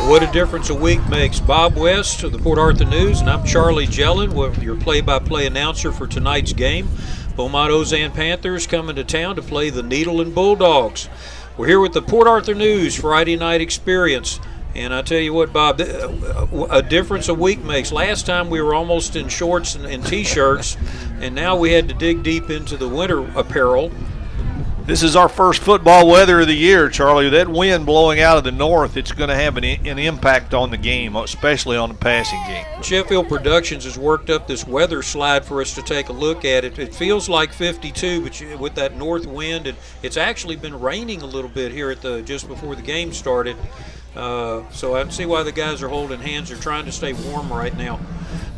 What a difference a week makes. Bob West of the Port Arthur News, and I'm Charlie Jellin, your play-by-play announcer for tonight's game. Beaumont Ozen Panthers coming to town to play the Nederland Bulldogs. We're here with the Port Arthur News Friday night experience. And I tell you what, Bob, a difference a week makes. Last time we were almost in shorts and T-shirts, and now we had to dig deep into the winter apparel. This is our first football weather of the year, Charlie. That wind blowing out of the north, it's going to have an impact on the game, especially on the passing game. Sheffield Productions has worked up this weather slide for us to take a look at. It feels like 52, but with that north wind, and it's actually been raining a little bit here at just before the game started. So I can see why the guys are holding hands. They're trying to stay warm right now.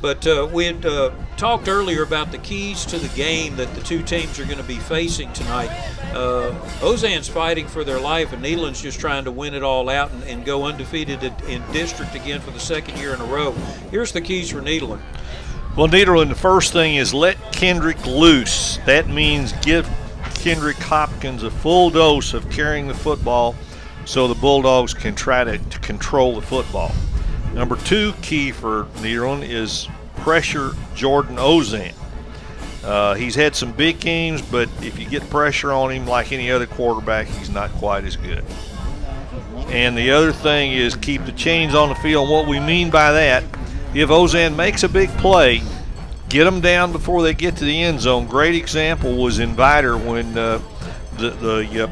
But we had talked earlier about the keys to the game that the two teams are going to be facing tonight. Ozen's fighting for their life, and Nederland's just trying to win it all out and go undefeated in district again for the second year in a row. Here's the keys for Nederland. Well, Nederland, the first thing is let Kendrick loose. That means give Kendrick Hopkins a full dose of carrying the football so the Bulldogs can try to control the football. Number two key for Nederland is pressure Jordan Ozen. He's had some big games, but if you get pressure on him like any other quarterback, he's not quite as good. And the other thing is keep the chains on the field. And what we mean by that, if Ozen makes a big play, get them down before they get to the end zone. Great example was in Vidor when the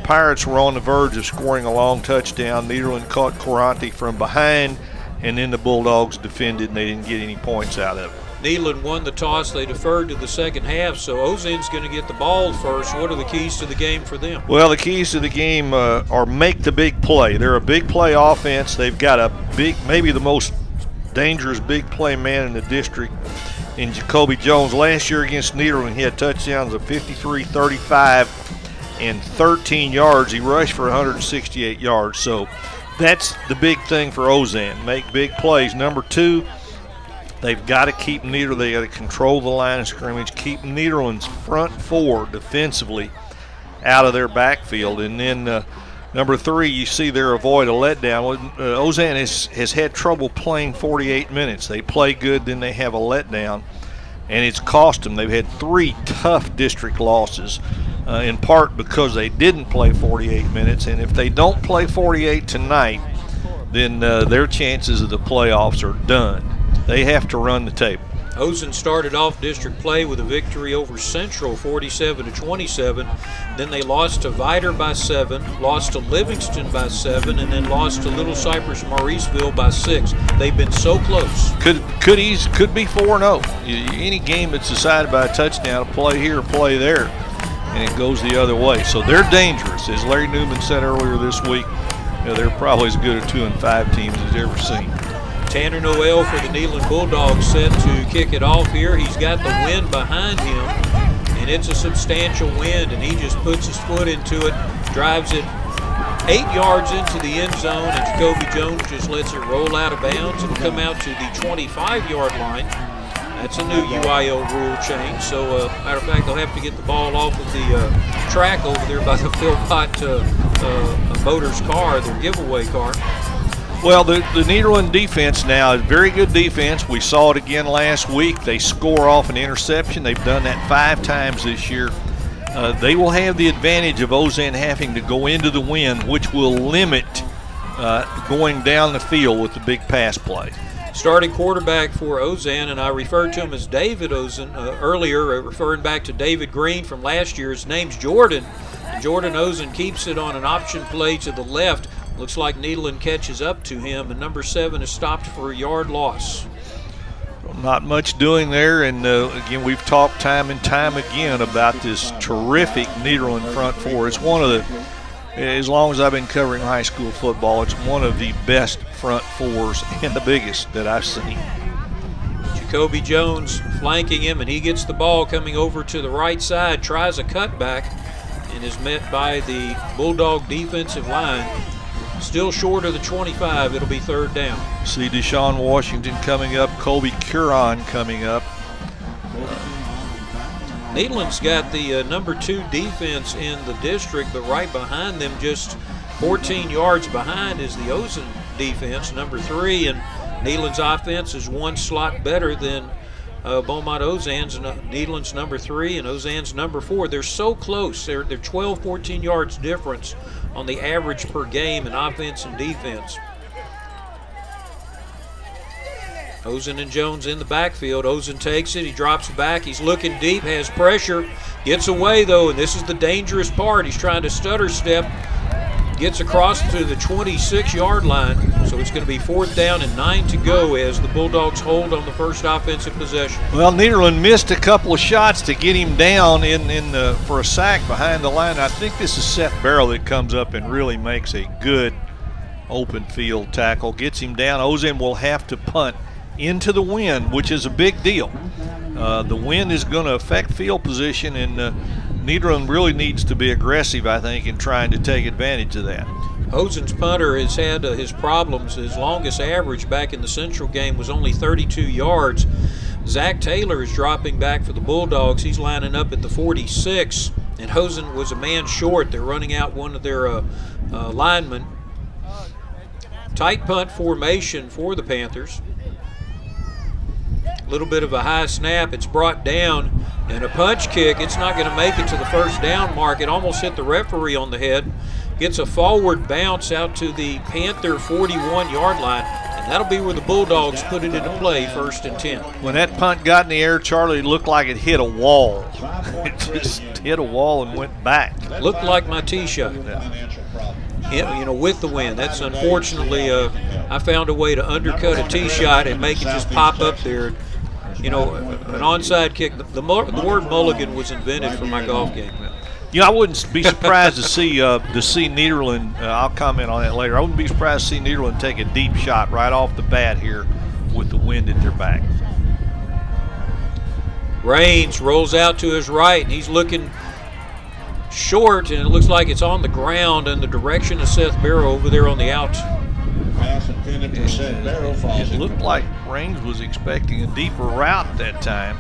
Pirates were on the verge of scoring a long touchdown. Nederland caught Quarante from behind, and then the Bulldogs defended, and they didn't get any points out of it. Nederland won the toss. They deferred to the second half, so Ozen's going to get the ball first. What are the keys to the game for them? Well, the keys to the game are make the big play. They're a big play offense. They've got a big, maybe the most dangerous big play man in the district in Jacoby Jones. Last year against Nederland, he had touchdowns of 53, 35, and 13 yards. He rushed for 168 yards. So that's the big thing for Ozen, make big plays. Number two, they've got to keep Nederland, they got to control the line of scrimmage, keep Nederland's front four defensively out of their backfield. And then number three, you see there avoid a letdown. Ozen has had trouble playing 48 minutes. They play good, then they have a letdown, and it's cost them. They've had three tough district losses. In part because they didn't play 48 minutes, and if they don't play 48 tonight, then their chances of the playoffs are done. They have to run the table. Ozen started off district play with a victory over Central 47-27. Then they lost to Vidor by 7, lost to Livingston by 7, and then lost to Little Cypress Mauriceville by 6. They've been so close. Could be 4-0. Any game that's decided by a touchdown, play here, play there, and it goes the other way. So they're dangerous. As Larry Newman said earlier this week, they're probably as good a 2-5 teams as ever seen. Tanner Noel for the Nederland Bulldogs set to kick it off here. He's got the wind behind him, and it's a substantial wind, and he just puts his foot into it, drives it 8 yards into the end zone, and Jacoby Jones just lets it roll out of bounds. It'll come out to the 25-yard line. That's a new UIL rule change. So, matter of fact, they'll have to get the ball off of the track over there by the Philpott Motors car, their giveaway car. Well, the Nederland defense now is very good defense. We saw it again last week. They score off an interception. They've done that 5 times this year. They will have the advantage of Ozen having to go into the wind, which will limit going down the field with the big pass play. Starting quarterback for Ozen, and I referred to him as David Ozen earlier, referring back to David Green from last year. His name's Jordan. And Jordan Ozen keeps it on an option play to the left. Looks like Nederland catches up to him, and number 7 is stopped for a yard loss. Not much doing there, and again, we've talked time and time again about this terrific Nederland front four. It's one of the, as long as I've been covering high school football, it's one of the best front fours and the biggest that I've seen. Jacoby Jones flanking him, and he gets the ball coming over to the right side, tries a cutback, and is met by the Bulldog defensive line. Still short of the 25. It'll be 3rd down. See Deshaun Washington coming up, Colby Curon coming up. Nederland's got the number 2 defense in the district, but right behind them, just 14 yards behind, is the Ozen defense, number 3, and Nederland's offense is one slot better than Beaumont Ozen's. Nederland's number 3 and Ozen's number 4. They're so close. They're 12, 14 yards difference on the average per game in offense and defense. Ozen and Jones in the backfield. Ozen takes it. He drops back. He's looking deep, has pressure. Gets away, though, and this is the dangerous part. He's trying to stutter step. Gets across to the 26-yard line. So it's going to be 4th down and 9 to go as the Bulldogs hold on the first offensive possession. Well, Nederland missed a couple of shots to get him down for a sack behind the line. I think this is Seth Barrow that comes up and really makes a good open field tackle. Gets him down. Ozen will have to punt into the wind, which is a big deal. The wind is going to affect field position, and Nederland really needs to be aggressive, I think, in trying to take advantage of that. Ozen's punter has had his problems. His longest average back in the Central game was only 32 yards. Zach Taylor is dropping back for the Bulldogs. He's lining up at the 46, and Ozen was a man short. They're running out one of their linemen. Tight punt formation for the Panthers. Little bit of a high snap. It's brought down, and a punch kick. It's not going to make it to the first down mark. It almost hit the referee on the head. Gets a forward bounce out to the Panther 41-yard line, and that'll be where the Bulldogs put it into play, 1st and 10. When that punt got in the air, Charlie, it looked like it hit a wall. It just hit a wall and went back. Looked like my tee shot. With the wind. That's unfortunately, I found a way to undercut a tee shot and make it just pop up there. An onside kick. The word mulligan was invented for my golf game. I wouldn't be surprised to see Nederland. I'll comment on that later. I wouldn't be surprised to see Nederland take a deep shot right off the bat here with the wind at their back. Raines rolls out to his right, and he's looking short, and it looks like it's on the ground in the direction of Seth Barrow over there on the out. It looked like Raines was expecting a deeper route that time.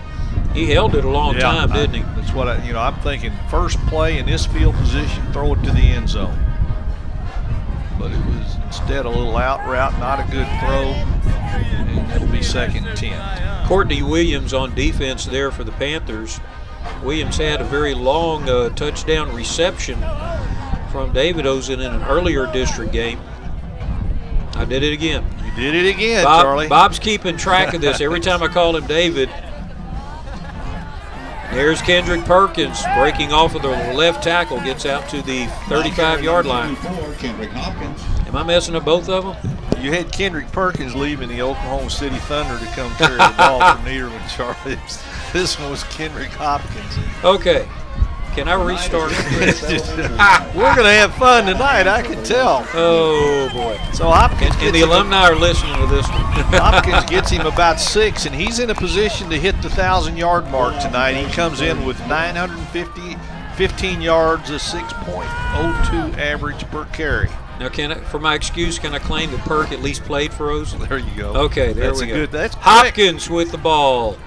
He held it a long time, didn't he? That's what I'm thinking. First play in this field position, throw it to the end zone. But it was instead a little out route, not a good throw, and it'll be 2nd and 10. Courtney Williams on defense there for the Panthers. Williams had a very long touchdown reception from David Ozen in an earlier district game. I did it again. You did it again, Charlie. Bob's keeping track of this. Every time I call him David. There's Kendrick Perkins breaking off of the left tackle, gets out to the 35-yard line. Am I messing up both of them? You had Kendrick Perkins leaving the Oklahoma City Thunder to come carry the ball from Nederland, Charlie. This one was Kendrick Hopkins. Okay. Can I restart? We're going to have fun tonight, I can tell. Oh, boy. So Hopkins and the alumni are listening to this one. Hopkins gets him about 6, and he's in a position to hit the 1,000-yard mark tonight. He comes in with 15 yards, a 6.02 average per carry. Now, for my excuse, can I claim that Perk at least played for Ozen? There you go. Okay, there we go. That's Hopkins with the ball.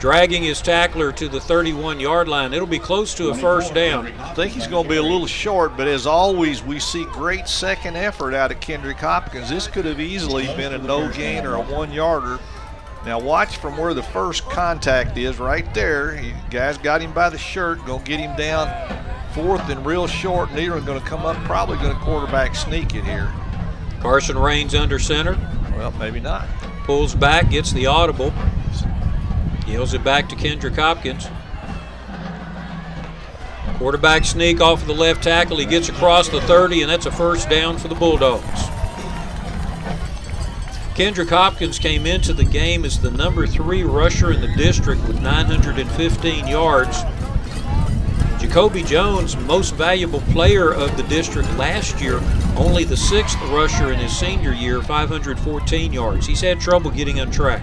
Dragging his tackler to the 31-yard line. It'll be close to a first down. I think he's going to be a little short, but as always, we see great second effort out of Kendrick Hopkins. This could have easily been a no gain or a 1-yarder. Now watch from where the first contact is right there. Guys got him by the shirt, going to get him down 4th and real short. Nederland going to come up, probably going to quarterback sneak it here. Carson Raines under center. Well, maybe not. Pulls back, gets the audible. Yells it back to Kendrick Hopkins. Quarterback sneak off of the left tackle. He gets across the 30, and that's a first down for the Bulldogs. Kendrick Hopkins came into the game as the number 3 rusher in the district with 915 yards. Jacoby Jones, most valuable player of the district last year, only the 6th rusher in his senior year, 514 yards. He's had trouble getting on track.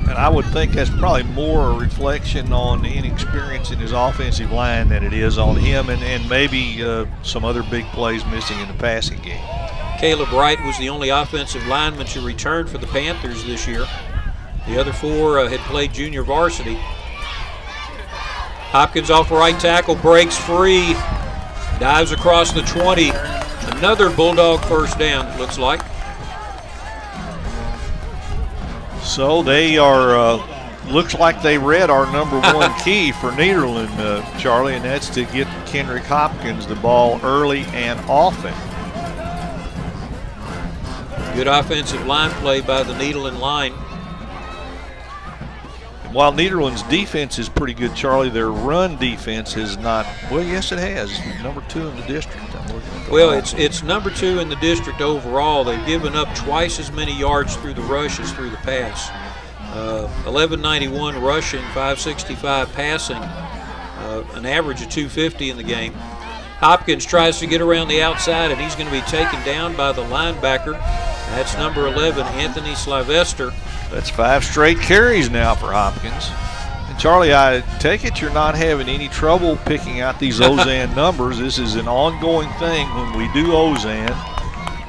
And I would think that's probably more a reflection on the inexperience in his offensive line than it is on him, and maybe some other big plays missing in the passing game. Caleb Wright was the only offensive lineman to return for the Panthers this year. The other 4 had played junior varsity. Hopkins off right tackle, breaks free, dives across the 20. A Another Bulldog first down, it looks like. So they are, looks like they read our number one key for Nederland, Charlie, and that's to get Kendrick Hopkins the ball early and often. Good offensive line play by the Nederland line. While Nederland's defense is pretty good, Charlie, their run defense is not. Well, yes, it has. Number 2 in the district. Well, it's number 2 in the district overall. They've given up twice as many yards through the rush as through the pass. 1191 rushing, 565 passing, an average of 250 in the game. Hopkins tries to get around the outside, and he's going to be taken down by the linebacker. That's number 11, Anthony Sylvester. That's 5 straight carries now for Hopkins. And Charlie, I take it you're not having any trouble picking out these Ozen numbers. This is an ongoing thing when we do Ozen,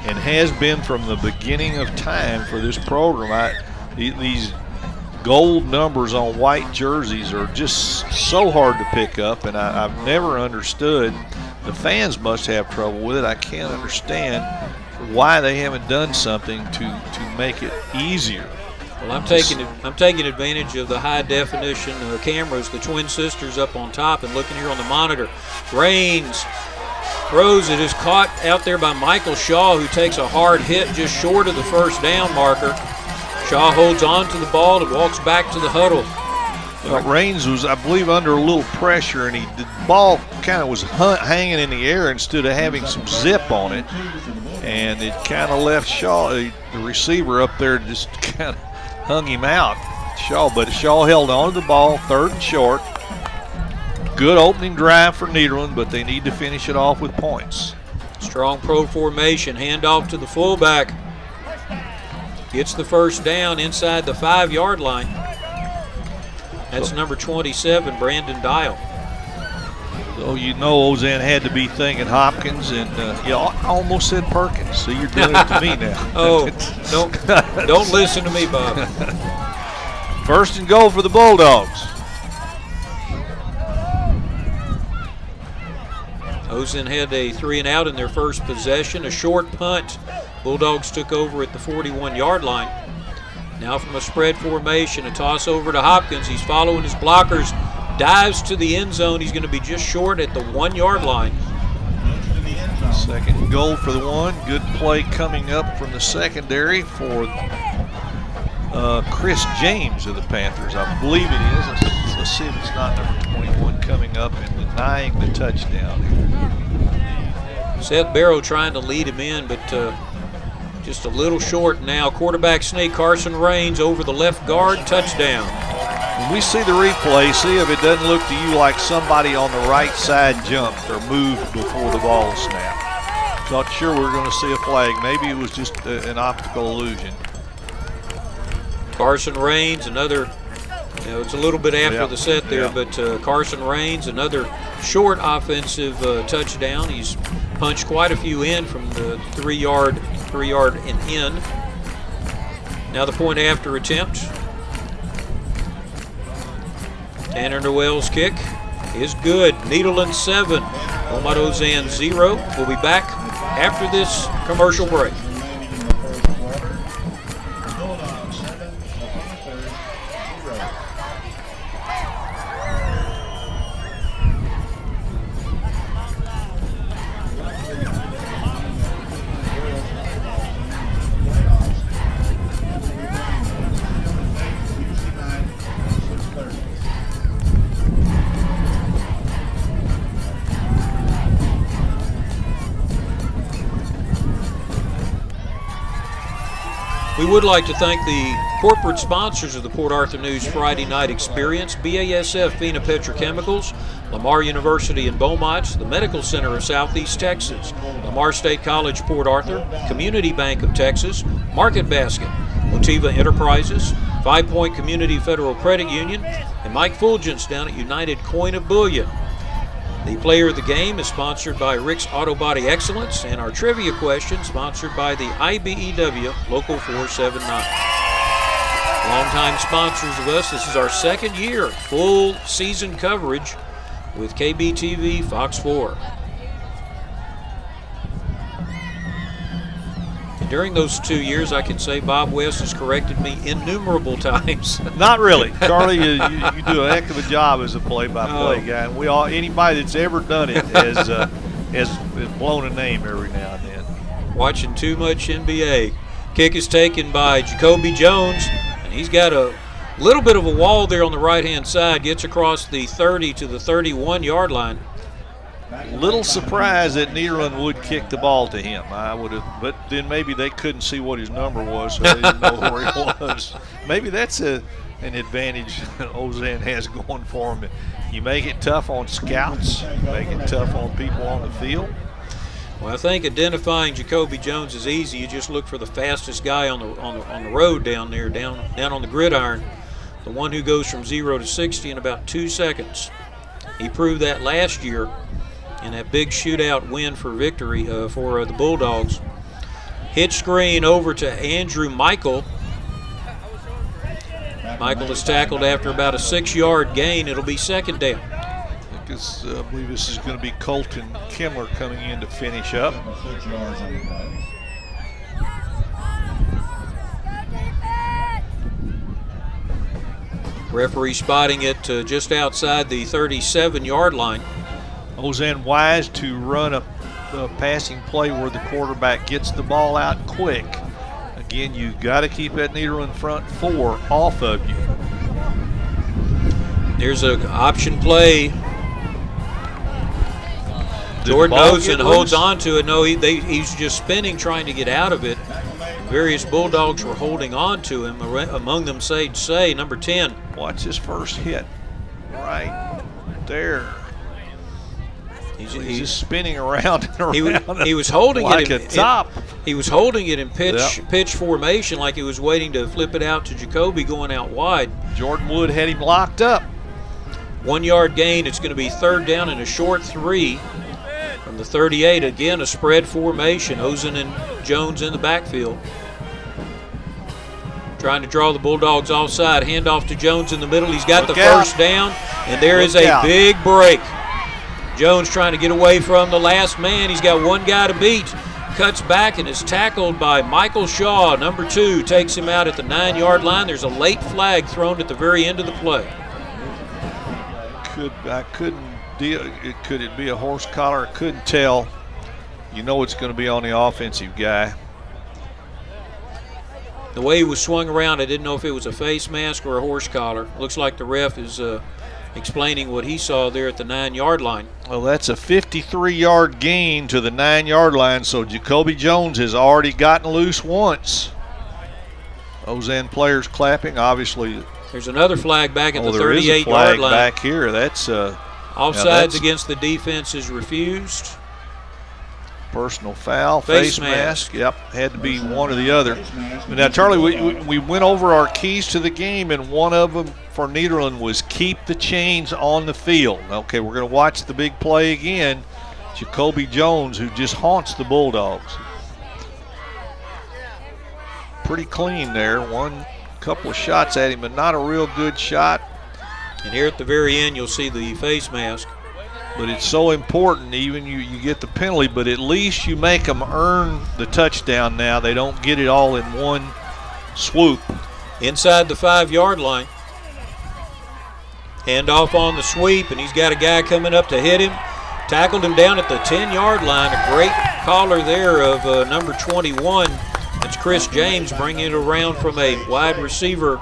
and has been from the beginning of time for this program. These gold numbers on white jerseys are just so hard to pick up, and I've never understood. The fans must have trouble with it. I can't understand why they haven't done something to make it easier. Well, I'm taking advantage of the high definition cameras, the twin sisters up on top, and looking here on the monitor. Raines throws it, is caught out there by Michael Shaw, who takes a hard hit just short of the first down marker. Shaw holds on to the ball and walks back to the huddle. Raines was, I believe, under a little pressure, and the ball kind of was hanging in the air instead of having some zip on it, and it kind of left Shaw, the receiver up there, just kind of hung him out. But Shaw held on to the ball, 3rd and short. Good opening drive for Nederland, but they need to finish it off with points. Strong pro formation, handoff to the fullback. Gets the first down inside the 5-yard line. That's number 27, Brandon Dial. So you know Ozen had to be thinking Hopkins, and I almost said Perkins. So you're doing it to me now. Oh, don't listen to me, Bob. 1st and goal for the Bulldogs. Ozen had a 3-and-out in their first possession, a short punt. Bulldogs took over at the 41-yard line. Now from a spread formation, a toss over to Hopkins. He's following his blockers, dives to the end zone. He's going to be just short at the 1-yard line. 2nd goal for the 1. Good play coming up from the secondary for Chris James of the Panthers. I believe it is. Let's see if it's not number 21 coming up and denying the touchdown here. Seth Barrow trying to lead him in, but just a little short now. Quarterback sneak, Carson Raines over the left guard, touchdown. When we see the replay, see if it doesn't look to you like somebody on the right side jumped or moved before the ball snapped. Not sure we're going to see a flag. Maybe it was just an optical illusion. Carson Raines, another, it's a little bit after the set there, but Carson Raines, another short offensive touchdown. He's punched quite a few in from the 3-yard and in. Now the point after attempt. Tanner Noel's kick is good. Nederland 7, Beaumont Ozen 0. We'll be back after this commercial break. We would like to thank the corporate sponsors of the Port Arthur News Friday Night Experience: BASF Fina Petrochemicals, Lamar University in Beaumont, the Medical Center of Southeast Texas, Lamar State College Port Arthur, Community Bank of Texas, Market Basket, Motiva Enterprises, 5 Point Community Federal Credit Union, and Mike Fulgence down at United Coin of Bullion. The player of the game is sponsored by Rick's Auto Body Excellence, and our trivia question sponsored by the IBEW Local 479. Longtime sponsors of us. This is our 2nd year full season coverage with KBTV Fox 4. During those 2 years, I can say Bob West has corrected me innumerable times. Not really, Charlie. You do a heck of a job as a play-by-play guy. And anybody that's ever done it has blown a name every now and then. Watching too much NBA. Kick is taken by Jacoby Jones, and he's got a little bit of a wall there on the right-hand side. Gets across the 30 to the 31-yard line. Little surprised that Nederland would kick the ball to him. I would have, but then maybe they couldn't see what his number was, so they didn't know where he was. Maybe that's an advantage Ozen has going for him. You make it tough on scouts, you make it tough on people on the field. Well, I think identifying Jacoby Jones is easy. You just look for the fastest guy on the road down there, down on the gridiron, the one who goes from 0 to 60 in about 2 seconds. He proved that last year in that big shootout win for victory for the Bulldogs. Hitch screen over to Andrew Michael. Michael is tackled after about a 6-yard gain. It'll be second down. I believe this is going to be Colton Kimler coming in to finish up. Referee spotting it just outside the 37-yard line. Ozen wise to run a passing play where the quarterback gets the ball out quick. Again, you got to keep that Nederland front four off of you. There's an option play. Jordan Ozen holds on to it. No, he's just spinning, trying to get out of it. Various Bulldogs were holding on to him. Among them, Sage Say, number 10. Watch his first hit right there. He's just spinning around and around. He was holding like it a top. He was holding it in pitch formation, like he was waiting to flip it out to Jacoby going out wide. Jordan Wood had him locked up. 1-yard gain. It's going to be third down and a short 3 from the 38. Again, a spread formation. Ozen and Jones in the backfield. Trying to draw the Bulldogs offside. Handoff to Jones in the middle. He's got the first down, and there is a big break. Jones trying to get away from the last man. He's got one guy to beat. Cuts back and is tackled by Michael Shaw. Number 2 takes him out at the 9-yard line. There's a late flag thrown at the very end of the play. Could it be a horse collar? I couldn't tell. You know it's going to be on the offensive guy. The way he was swung around, I didn't know if it was a face mask or a horse collar. Looks like the ref is explaining what he saw there at the 9-yard line. Well, that's a 53-yard gain to the 9-yard line, so Jacoby Jones has already gotten loose once. Ozen players clapping, obviously. There's another flag back at the 38-yard line. There is a flag back here. That's offsides against the defense is refused. Personal foul, face mask. Yep, had to be one or the other. But now, Charlie, we went over our keys to the game, and one of them for Nederland was keep the chains on the field. Okay, we're going to watch the big play again. Jacoby Jones, who just haunts the Bulldogs. Pretty clean there. One couple of shots at him, but not a real good shot. And here at the very end, you'll see the face mask. But it's so important, even you get the penalty, but at least you make them earn the touchdown now. They don't get it all in one swoop. Inside the 5-yard line. Handoff on the sweep, and he's got a guy coming up to hit him. Tackled him down at the 10-yard line. A great collar there of number 21. That's Chris James bringing it around from a wide receiver.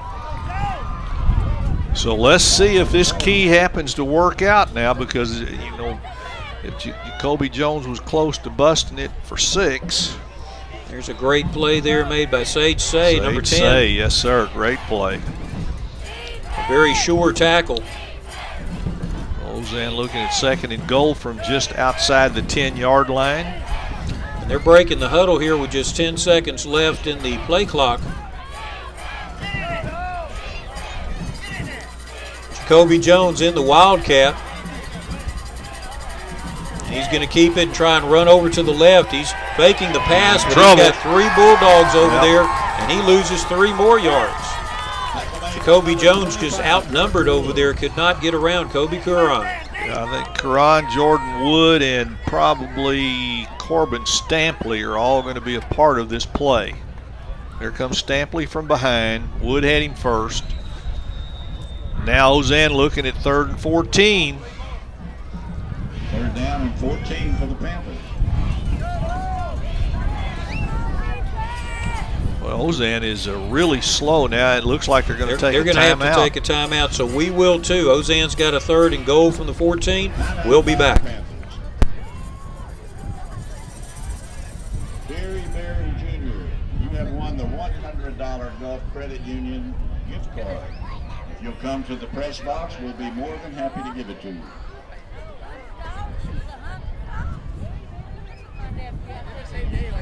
So let's see if this key happens to work out now, because, you know, if Jacoby Jones was close to busting it for 6. There's a great play there made by Sage Say, number 10. Say, yes, sir. Great play. A very sure tackle. Ozen looking at 2nd and goal from just outside the 10-yard line. And they're breaking the huddle here with just 10 seconds left in the play clock. Jacoby Jones in the Wildcat. He's going to keep it and try and run over to the left. He's faking the pass, but he's got 3 Bulldogs over there, and he loses 3 more yards. Jacoby Jones just outnumbered over there, could not get around Kobe Curran. I think Karan, Jordan Wood, and probably Corbin Stampley are all going to be a part of this play. There comes Stampley from behind. Wood had him first. Now Ozen looking at 3rd and 14. 3rd down and 14 for the Panthers. Well, Ozen is really slow now. It looks like they're going to take a timeout. They're going to have to take a timeout, so we will too. Ozen's got a 3rd and goal from the 14. We'll be back. Barry Jr., you have won the $100 Gulf Credit Union gift card. If you'll come to the press box, we'll be more than happy to give it to you.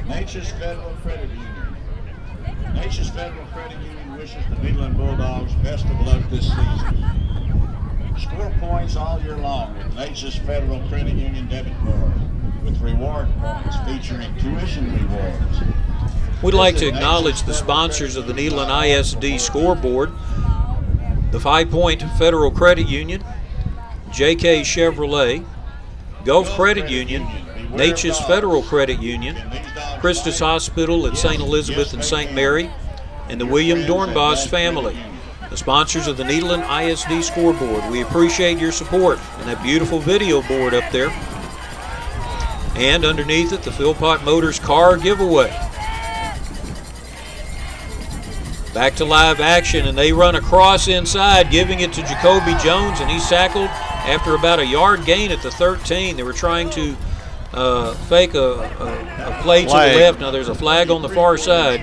Nature's Federal Credit Union. Nature's Federal Credit Union wishes the Nederland Bulldogs best of luck this season. Score points all year long with Nature's Federal Credit Union debit card, with reward points featuring tuition rewards. We'd like to acknowledge the sponsors of the Nederland ISD scoreboard, the 5 Point Federal Credit Union, JK Chevrolet, Gulf Credit Union, Nature's Federal Credit Union, Christus Hospital at St. Elizabeth and St. Mary, and the William Dornbos family, the sponsors of the Nederland ISD scoreboard. We appreciate your support and that beautiful video board up there. And underneath it, the Philpott Motors car giveaway. Back to live action, and they run across inside, giving it to Jacoby Jones, and he's tackled after about a yard gain at the 13. They were trying to fake a play to the left. Now there's a flag on the far side.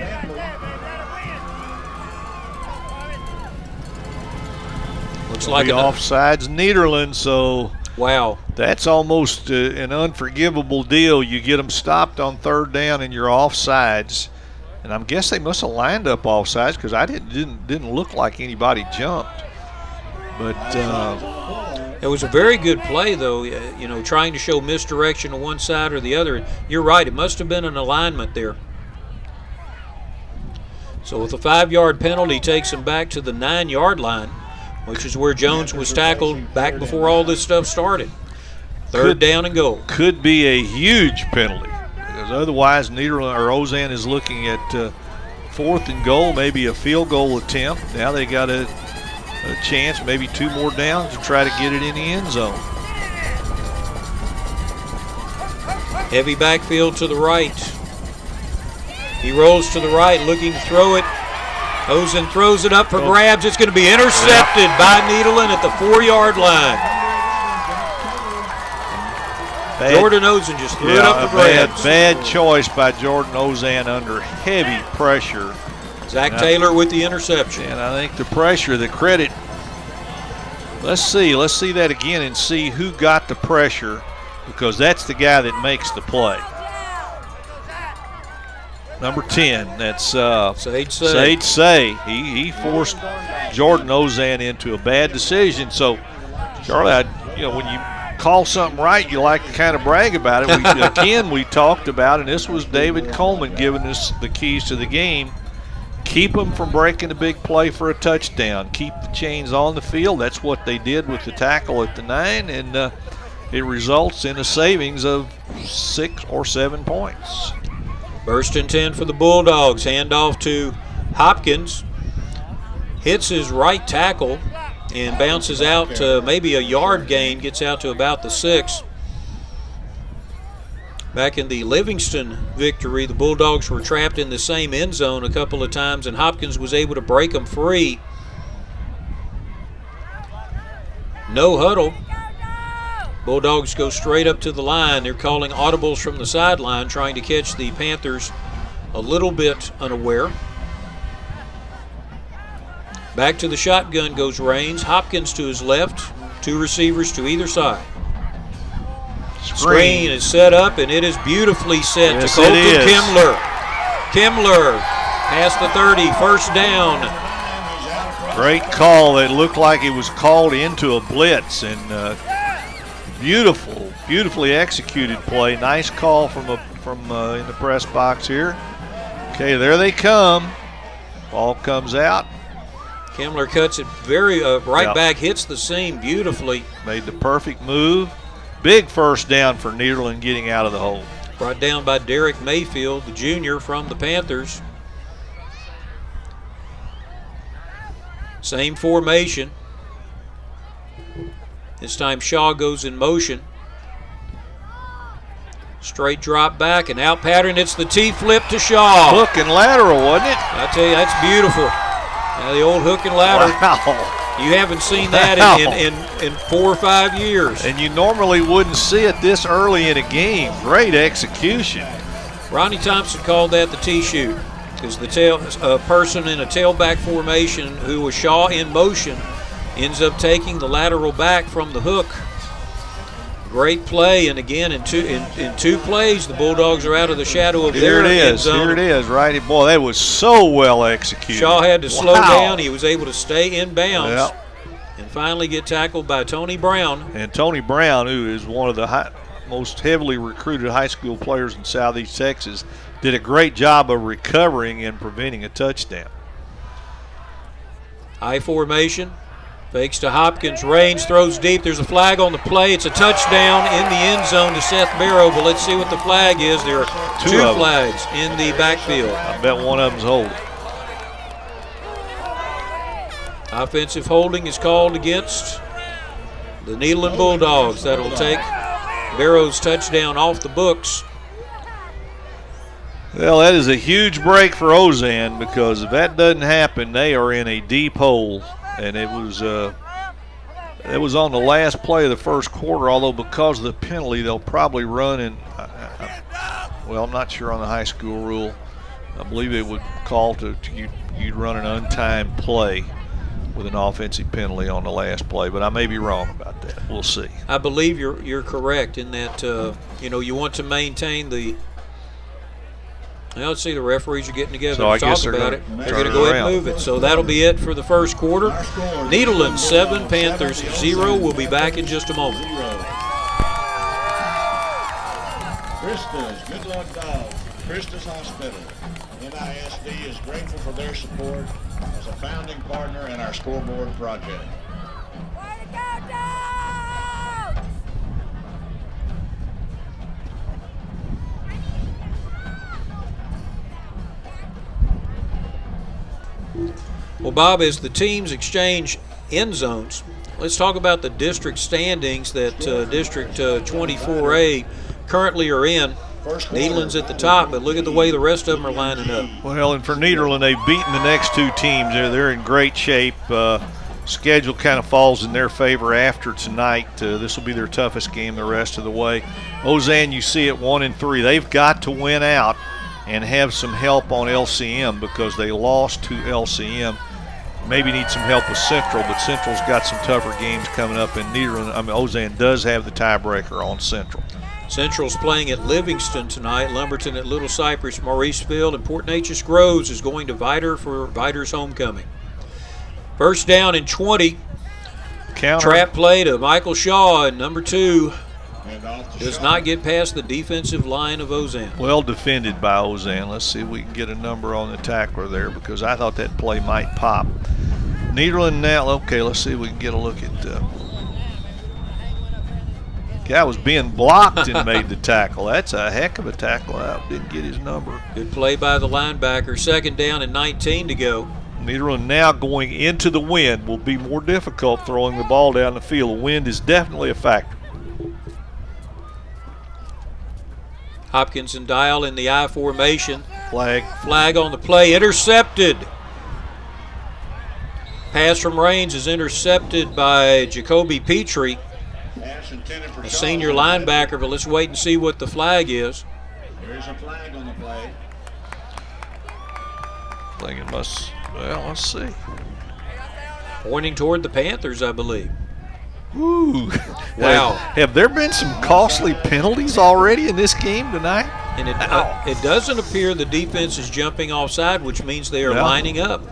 Looks like an offsides Nederland, so wow. That's almost an unforgivable deal. You get them stopped on 3rd down and you're offsides. And I guess they must have lined up offsides because I didn't look like anybody jumped. But it was a very good play, though, you know, trying to show misdirection to one side or the other. You're right, it must have been an alignment there. So with a 5-yard penalty, takes him back to the 9-yard line, which is where Jones was tackled back before all this stuff started. 3rd down and goal. Could be a huge penalty because otherwise Nederland or Ozen is looking at 4th and goal, maybe a field goal attempt. Now they got a chance, maybe 2 more downs to try to get it in the end zone. Heavy backfield to the right. He rolls to the right, looking to throw it. Ozen throws it up for grabs. It's going to be intercepted by Nederland at the 4-yard line. Jordan Ozen just threw it up for grabs. Bad choice by Jordan Ozen under heavy pressure. Zach Taylor with the interception. And I think the pressure, the credit. Let's see that again and see who got the pressure, because that's the guy that makes the play. Number 10, that's Sage Say. He forced Jordan Ozen into a bad decision. So, Charlie, when you call something right, you like to kind of brag about it. We talked about, and this was David Coleman giving us the keys to the game. Keep them from breaking a big play for a touchdown. Keep the chains on the field. That's what they did with the tackle at the 9, and it results in a savings of 6 or 7 points. 1st and 10 for the Bulldogs. Handoff to Hopkins. Hits his right tackle and bounces out to maybe a yard gain, gets out to about the 6. Back in the Livingston victory, the Bulldogs were trapped in the same end zone a couple of times, and Hopkins was able to break them free. No huddle. Bulldogs go straight up to the line. They're calling audibles from the sideline, trying to catch the Panthers a little bit unaware. Back to the shotgun goes Raines. Hopkins to his left. 2 receivers to either side. Screen is set up, and it is beautifully set to Colton Kimler. Kimler past the 30, 1st down. Great call. It looked like it was called into a blitz, and beautifully executed play. Nice call from in the press box here. Okay, there they come. Ball comes out. Kemmler cuts it very right back, hits the seam beautifully. Made the perfect move. Big first down for Nederland getting out of the hole. Brought down by Derek Mayfield, the junior from the Panthers. Same formation. This time Shaw goes in motion. Straight drop back and out pattern. It's the T-flip to Shaw. Hook and lateral, wasn't it? I tell you, that's beautiful. Now the old hook and ladder. Wow. You haven't seen that in 4 or 5 years. And you normally wouldn't see it this early in a game. Great execution. Ronnie Thompson called that the T-shoot, because the person in a tailback formation who was Shaw in motion ends up taking the lateral back from the hook. Great play, and again in two plays, the Bulldogs are out of the shadow of their end zone. Here it is, right? Boy, that was so well executed. Shaw had to slow down. He was able to stay in bounds. Yep. And finally get tackled by Tony Brown. And Tony Brown, who is one of the most heavily recruited high school players in Southeast Texas, did a great job of recovering and preventing a touchdown. High formation. Fakes to Hopkins, range, throws deep. There's a flag on the play. It's a touchdown in the end zone to Seth Barrow, but let's see what the flag is. There are two flags in the backfield. I bet one of them's holding. Offensive holding is called against the Nederland Bulldogs. That'll take Barrow's touchdown off the books. Well, that is a huge break for Ozen, because if that doesn't happen, they are in a deep hole. And it was on the last play of the first quarter, although because of the penalty, they'll probably run in, well, I'm not sure on the high school rule. I believe it would call you'd run an untimed play with an offensive penalty on the last play, but I may be wrong about that. We'll see. I believe you're correct in that, you want to maintain the. Now let's see, the referees are getting together to talk about it. They're going to go ahead and move it. So that'll be it for the first quarter. Nederland 7, Panthers 0. We'll be back in just a moment. Krista's Good Luck Dogs, Krista's Hospital. NISD is grateful for their support as a founding partner in our scoreboard project. Way to go, Dogs! Well, Bob, as the teams exchange end zones, let's talk about the district standings that District 24A currently are in. Nederland's at the top, but look at the way the rest of them are lining up. Well, and for Nederland, they've beaten the next two teams. They're in great shape. Schedule kind of falls in their favor after tonight. This will be their toughest game the rest of the way. Ozen, you see at 1-3. They've got to win out and have some help on LCM, because they lost to LCM. Maybe need some help with Central, but Central's got some tougher games coming up, and Ozen does have the tiebreaker on Central. Central's playing at Livingston tonight, Lumberton at Little Cypress, Mauriceville, and Port Neches Groves is going to Vidor for Vidor's homecoming. First down and 20. Counter. Trap play to Michael Shaw, and number 2 does not get past the defensive line of Ozen. Well defended by Ozen. Let's see if we can get a number on the tackler there, because I thought that play might pop. Nederland now, okay, let's see if we can get a look at guy was being blocked and made the tackle. That's a heck of a tackle out. Didn't get his number. Good play by the linebacker. Second down and 19 to go. Nederland now going into the wind will be more difficult throwing the ball down the field. The wind is definitely a factor. Hopkins and Dial in the I formation. Flag on the play. Intercepted. Pass from Raines is intercepted by Jacoby Petrie, a senior linebacker, but let's wait and see what the flag is. There's a flag on the play. I think it must, well, let's see. Pointing toward the Panthers, I believe. Ooh. Wow. Have there been some costly penalties already in this game tonight? And it doesn't appear the defense is jumping offside, which means they are lining up.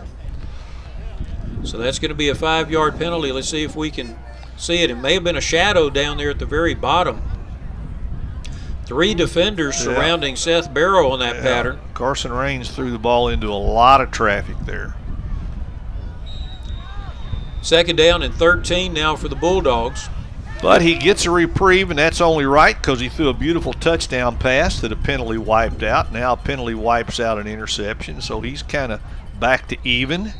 So that's going to be a 5-yard penalty. Let's see if we can see it. It may have been a shadow down there at the very bottom. 3 defenders surrounding Seth Barrow on that pattern. Carson Raines threw the ball into a lot of traffic there. Second down and 13 now for the Bulldogs. But he gets a reprieve, and that's only right because he threw a beautiful touchdown pass that a penalty wiped out. Now a penalty wipes out an interception, so he's kind of back to even.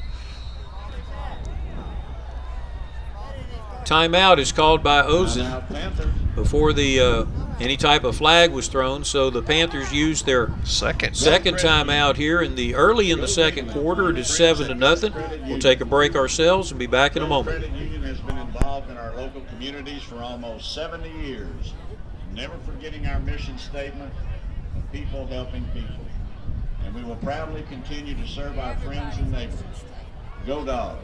Timeout is called by Ozen Timeout, Panthers. before the any type of flag was thrown. So the Panthers used their Second timeout here early in the second quarter. It is 7-0. We'll take a break ourselves and be back in a moment. Credit Union has been involved in our local communities for almost 70 years, never forgetting our mission statement of people helping people. And we will proudly continue to serve our friends and neighbors. Go Dogs.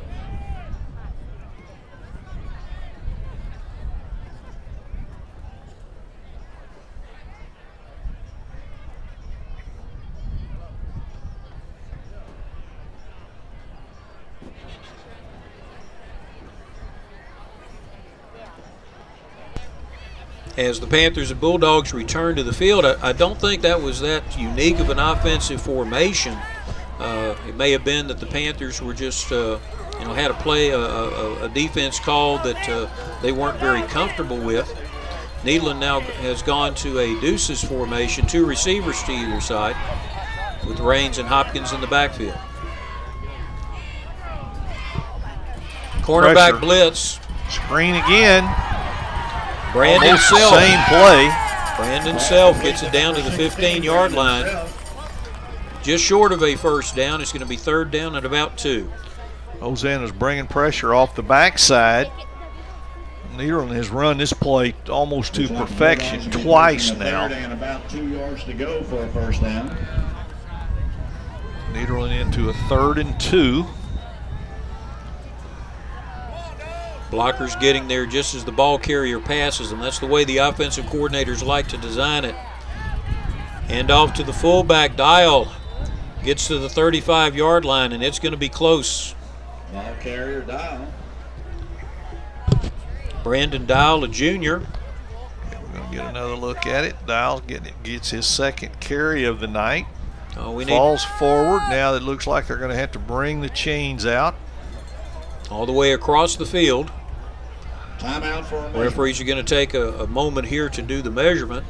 As the Panthers and Bulldogs return to the field, I don't think that was that unique of an offensive formation. It may have been that the Panthers were just, had a defense call that they weren't very comfortable with. Nederland now has gone to a deuces formation, 2 receivers to either side, with Raines and Hopkins in the backfield. Cornerback Pressure. blitz. Screen again. Brandon Almost the Self. same play. Brandon Self gets it down to the 15-yard line. Just short of a first down. It's going to be third down at about 2. Ozen is bringing pressure off the backside. Nederland has run this play almost to perfection twice now. And about 2 yards to go for a first down. Nederland into a 3rd and 2. Blockers getting there just as the ball carrier passes them. That's the way the offensive coordinators like to design it. Hand off to the fullback. Dial gets to the 35-yard line, and it's going to be close. Ball carrier Dial. Brandon Dial, a junior. We're going to get another look at it. Dial gets his second carry of the night. Falls forward. Now it looks like they're going to have to bring the chains out. All the way across the field. Timeout for a measurement. Referees are going to take a moment here to do the measurement.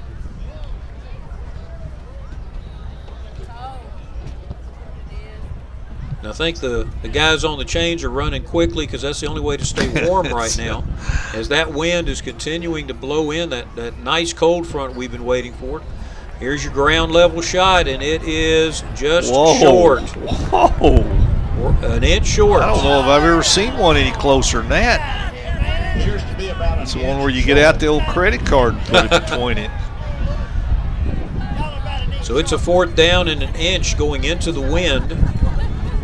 And I think the guys on the chains are running quickly because that's the only way to stay warm right now. As that wind is continuing to blow in, that nice cold front we've been waiting for. Here's your ground level shot, and it is just short. Whoa. An inch short. I don't know if I've ever seen one any closer than that. Appears to be about It's the one where you get out the old credit card and put it between it. So it's a 4th down and an inch going into the wind.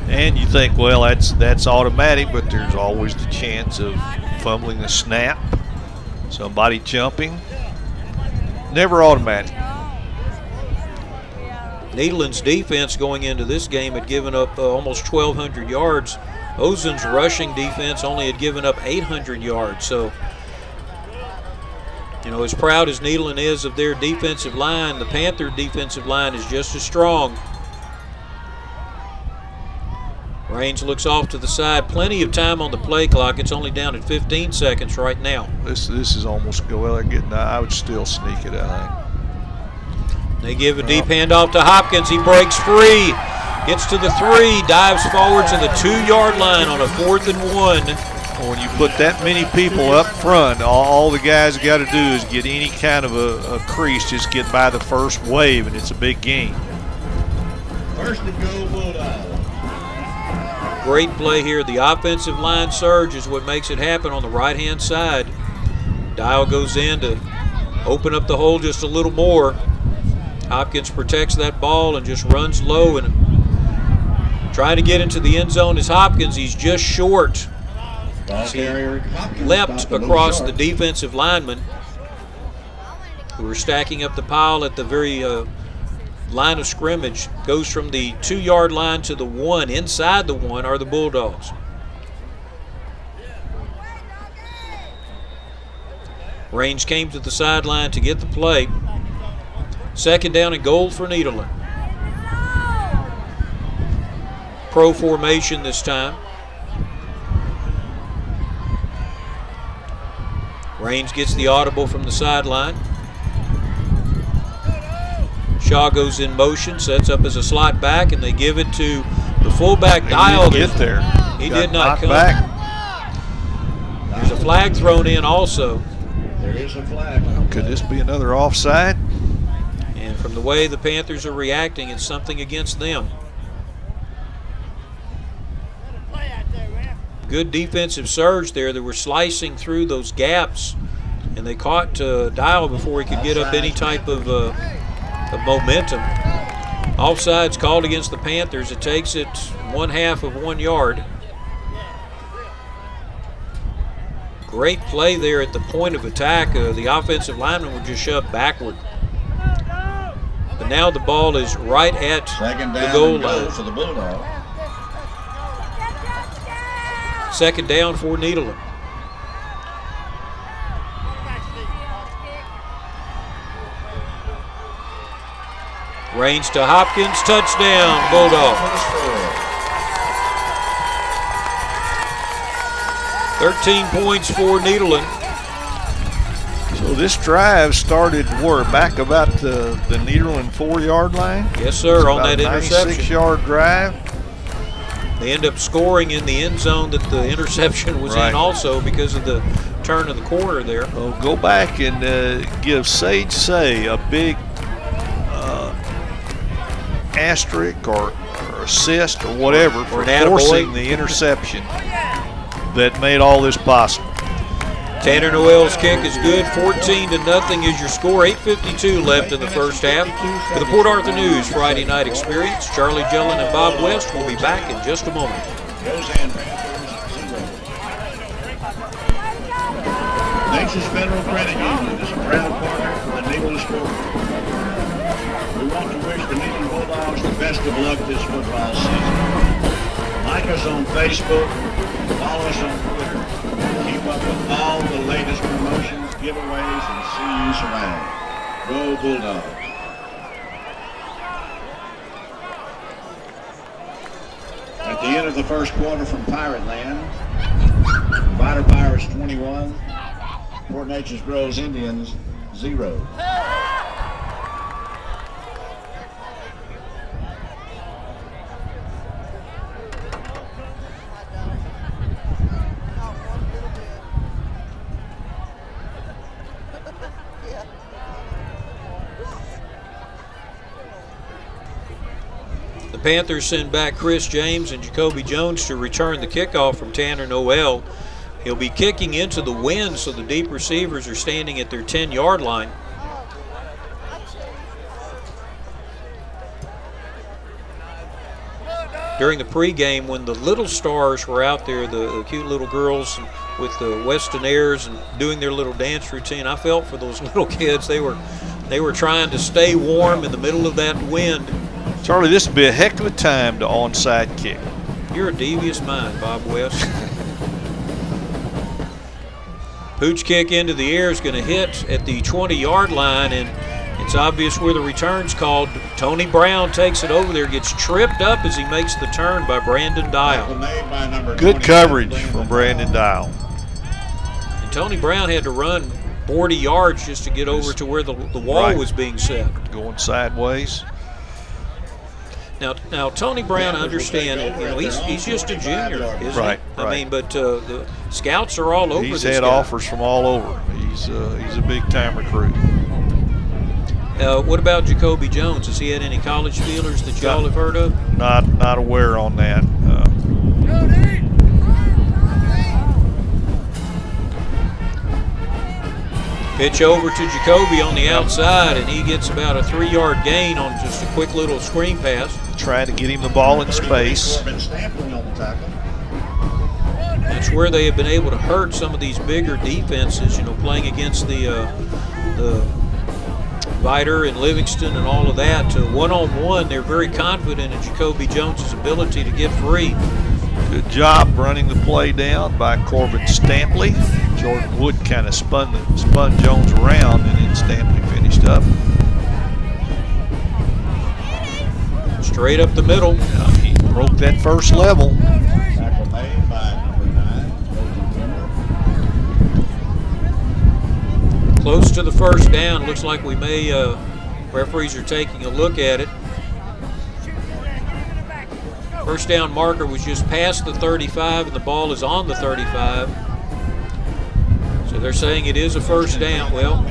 And you think, well, that's automatic, but there's always the chance of fumbling the snap, somebody jumping. Never automatic. Nederland's defense going into this game had given up almost 1,200 yards. Ozen's rushing defense only had given up 800 yards. So, as proud as Nederland is of their defensive line, the Panther defensive line is just as strong. Raines looks off to the side. Plenty of time on the play clock. It's only down at 15 seconds right now. This is almost I would still sneak it, I think. They give a deep handoff to Hopkins. He breaks free. Gets to the 3. Dives forward to the 2-yard line on a 4th and 1. When you put that many people up front, all the guys got to do is get any kind of a crease, just get by the first wave, and it's a big gain. First and goal, Bulldogs. Great play here. The offensive line surge is what makes it happen on the right-hand side. Dial goes in to open up the hole just a little more. Hopkins protects that ball and just runs low and trying to get into the end zone is Hopkins. He's just short. He leapt across the defensive linemen who were stacking up the pile at the very line of scrimmage. Goes from the 2-yard line to the 1. Inside the 1 are the Bulldogs. Raines came to the sideline to get the play. Second down and goal for Nederland. Pro formation this time. Raines gets the audible from the sideline. Shaw goes in motion, sets up as a slot back, and they give it to the fullback Dial. He didn't get there. He Got did not knocked come. back. There's a flag thrown in also. There is a flag. Could this be another offside? And from the way the Panthers are reacting, it's something against them. Good defensive surge there. They were slicing through those gaps, and they caught Dial before he could get up any type of momentum. Offside's called against the Panthers. It takes it 1/2 of 1 yard. Great play there at the point of attack. The offensive linemen were just shoved backward. But now the ball is right at the goal line. For the Bulldogs. Second down for Nederland. Raines to Hopkins, touchdown, Bulldogs. 13 points for Nederland. So this drive started back about the Nederland 4-yard line. Yes, sir, on that interception. 96-yard drive. They end up scoring in the end zone that the interception was in also because of the turn of the corner there. Well, go back and give Sage Say a big asterisk or assist or whatever for forcing the interception that made all this possible. Tanner Noel's kick is good. 14-0 is your score. 8:52 left in the first half. For the Port Arthur News Friday Night Experience, Charlie Gillen and Bob West will be back in just a moment. Ozen Panthers 0. Nature's Federal Credit Union is a proud partner for the Nederland sport. We want to wish the Nederland Bulldogs the best of luck this football season. Like us on Facebook, follow us on Twitter, keep up with all the latest promotions, giveaways, and see you around. Go Bulldogs. At the end of the first quarter from Pirate Land, Vider Pirates 21, Port Neches Groves Indians 0. The Panthers send back Chris James and Jacoby Jones to return the kickoff from Tanner Noel. He'll be kicking into the wind, so the deep receivers are standing at their 10-yard line. During the pregame, when the little stars were out there, the cute little girls with the Weston airs and doing their little dance routine, I felt for those little kids. They were trying to stay warm in the middle of that wind. Charlie, this would be a heck of a time to onside kick. You're a devious mind, Bob West. Pooch kick into the air is going to hit at the 20-yard line, and it's obvious where the return's called. Tony Brown takes it over there, gets tripped up as he makes the turn by Brandon Dial. Good coverage from Brandon Dial. And Tony Brown had to run 40 yards just to get over to where the wall was being set. Going sideways. Now Tony Brown, I understand, he's just a junior, isn't he? I mean, but the scouts are all over this guy. He's had offers from all over. He's a big-time recruit. What about Jacoby Jones? Has he had any college feelers that y'all have heard of? Not aware on that. Pitch over to Jacoby on the outside, and he gets about a 3-yard gain on just a quick little screen pass. Trying to get him the ball in space. That's where they have been able to hurt some of these bigger defenses, playing against the Vider and Livingston and all of that. One-on-one, they're very confident in Jacoby Jones' ability to get free. Good job running the play down by Corbin Stampley. Jordan Wood kind of spun Jones around, and then Stampley finished up. Straight up the middle. He broke that first level. Tackle made by number 9, Ozen. Close to the first down. Looks like we may, referees are taking a look at it. First down marker was just past the 35, and the ball is on the 35. So they're saying it is a first down. Well,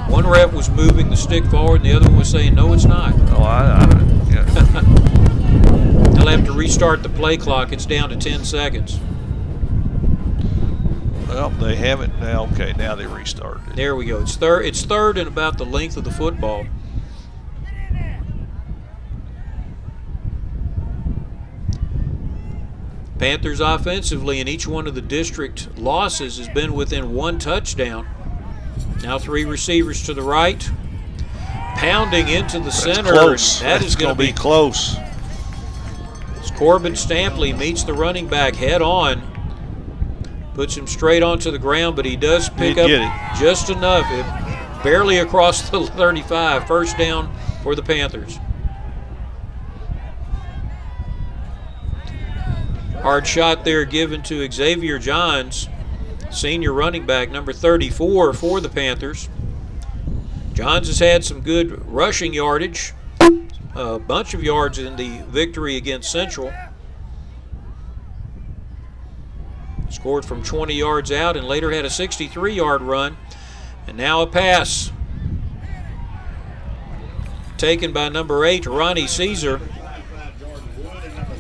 one rep was moving the stick forward, and the other one was saying, no, it's not. Oh, yeah. They'll have to restart the play clock. It's down to 10 seconds. Well, they haven't now. Okay, now they restarted it. There we go. It's third and about the length of the football. Panthers offensively in each one of the district losses has been within one touchdown. Now 3 receivers to the right. Pounding into the center. Close. That is going to be close. As Corbin Stampley meets the running back head on. Puts him straight onto the ground, but he does pick up just enough. Barely across the 35. First down for the Panthers. Hard shot there given to Xavier Johns, senior running back, number 34 for the Panthers. Johns has had some good rushing yardage, a bunch of yards in the victory against Central. Scored from 20 yards out and later had a 63-yard run. And now a pass taken by number 8, Ronnie Caesar.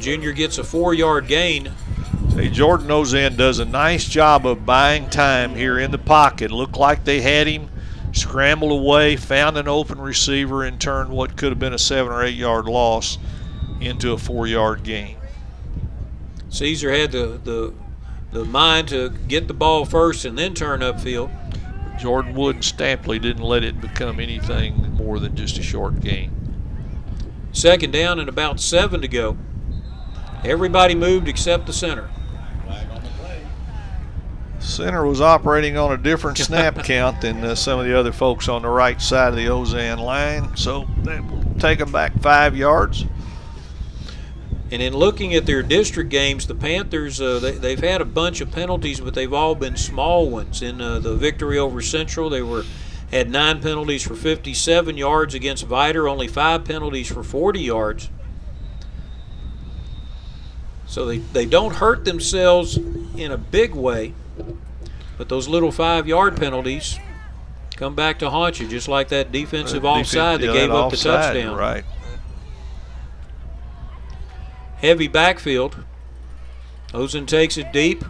Junior gets a 4-yard gain. Hey, Jordan Ozen does a nice job of buying time here in the pocket. Looked like they had him, scrambled away, found an open receiver, and turned what could have been a 7 or 8 yard loss into a 4-yard gain. Caesar had the mind to get the ball first and then turn upfield. Jordan Wood and Stampley didn't let it become anything more than just a short gain. Second down and about 7 to go. Everybody moved except the center. Center was operating on a different snap count than some of the other folks on the right side of the Ozen line, so they take them back 5 yards. And in looking at their district games, the Panthers, they've had a bunch of penalties, but they've all been small ones. In the victory over Central, they had 9 penalties for 57 yards. Against Vider, only 5 penalties for 40 yards. So they don't hurt themselves in a big way, but those little 5-yard penalties come back to haunt you, just like that defensive offside that gave up the touchdown. Right. Heavy backfield. Ozen takes it deep,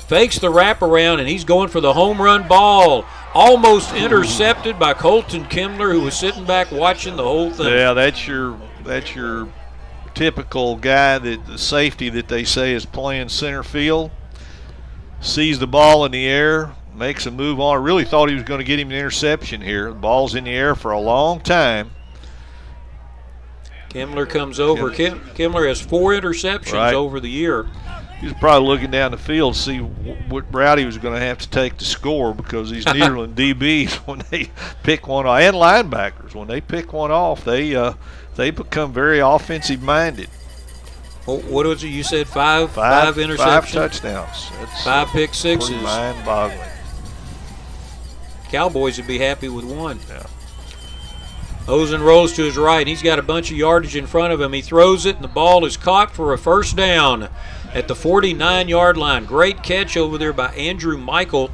fakes the wraparound, and he's going for the home run ball. Almost intercepted by Colton Kimler, who was sitting back watching the whole thing. Yeah, that's your typical guy, that the safety that they say is playing center field. Sees the ball in the air, makes a move on. I really thought he was going to get him an interception here. The ball's in the air for a long time. Kimler comes over. Kimler has 4 interceptions over the year. He was probably looking down the field to see what route he was going to have to take to score, because these Nederland DBs, when they pick one off, and linebackers, when they pick one off, they become very offensive minded. Well, what was it you said? Five interceptions? 5 touchdowns. That's 5 pick sixes. Pretty mind-boggling. Cowboys would be happy with 1. Yeah. Ozen rolls to his right. He's got a bunch of yardage in front of him. He throws it, and the ball is caught for a first down at the 49-yard line. Great catch over there by Andrew Michael.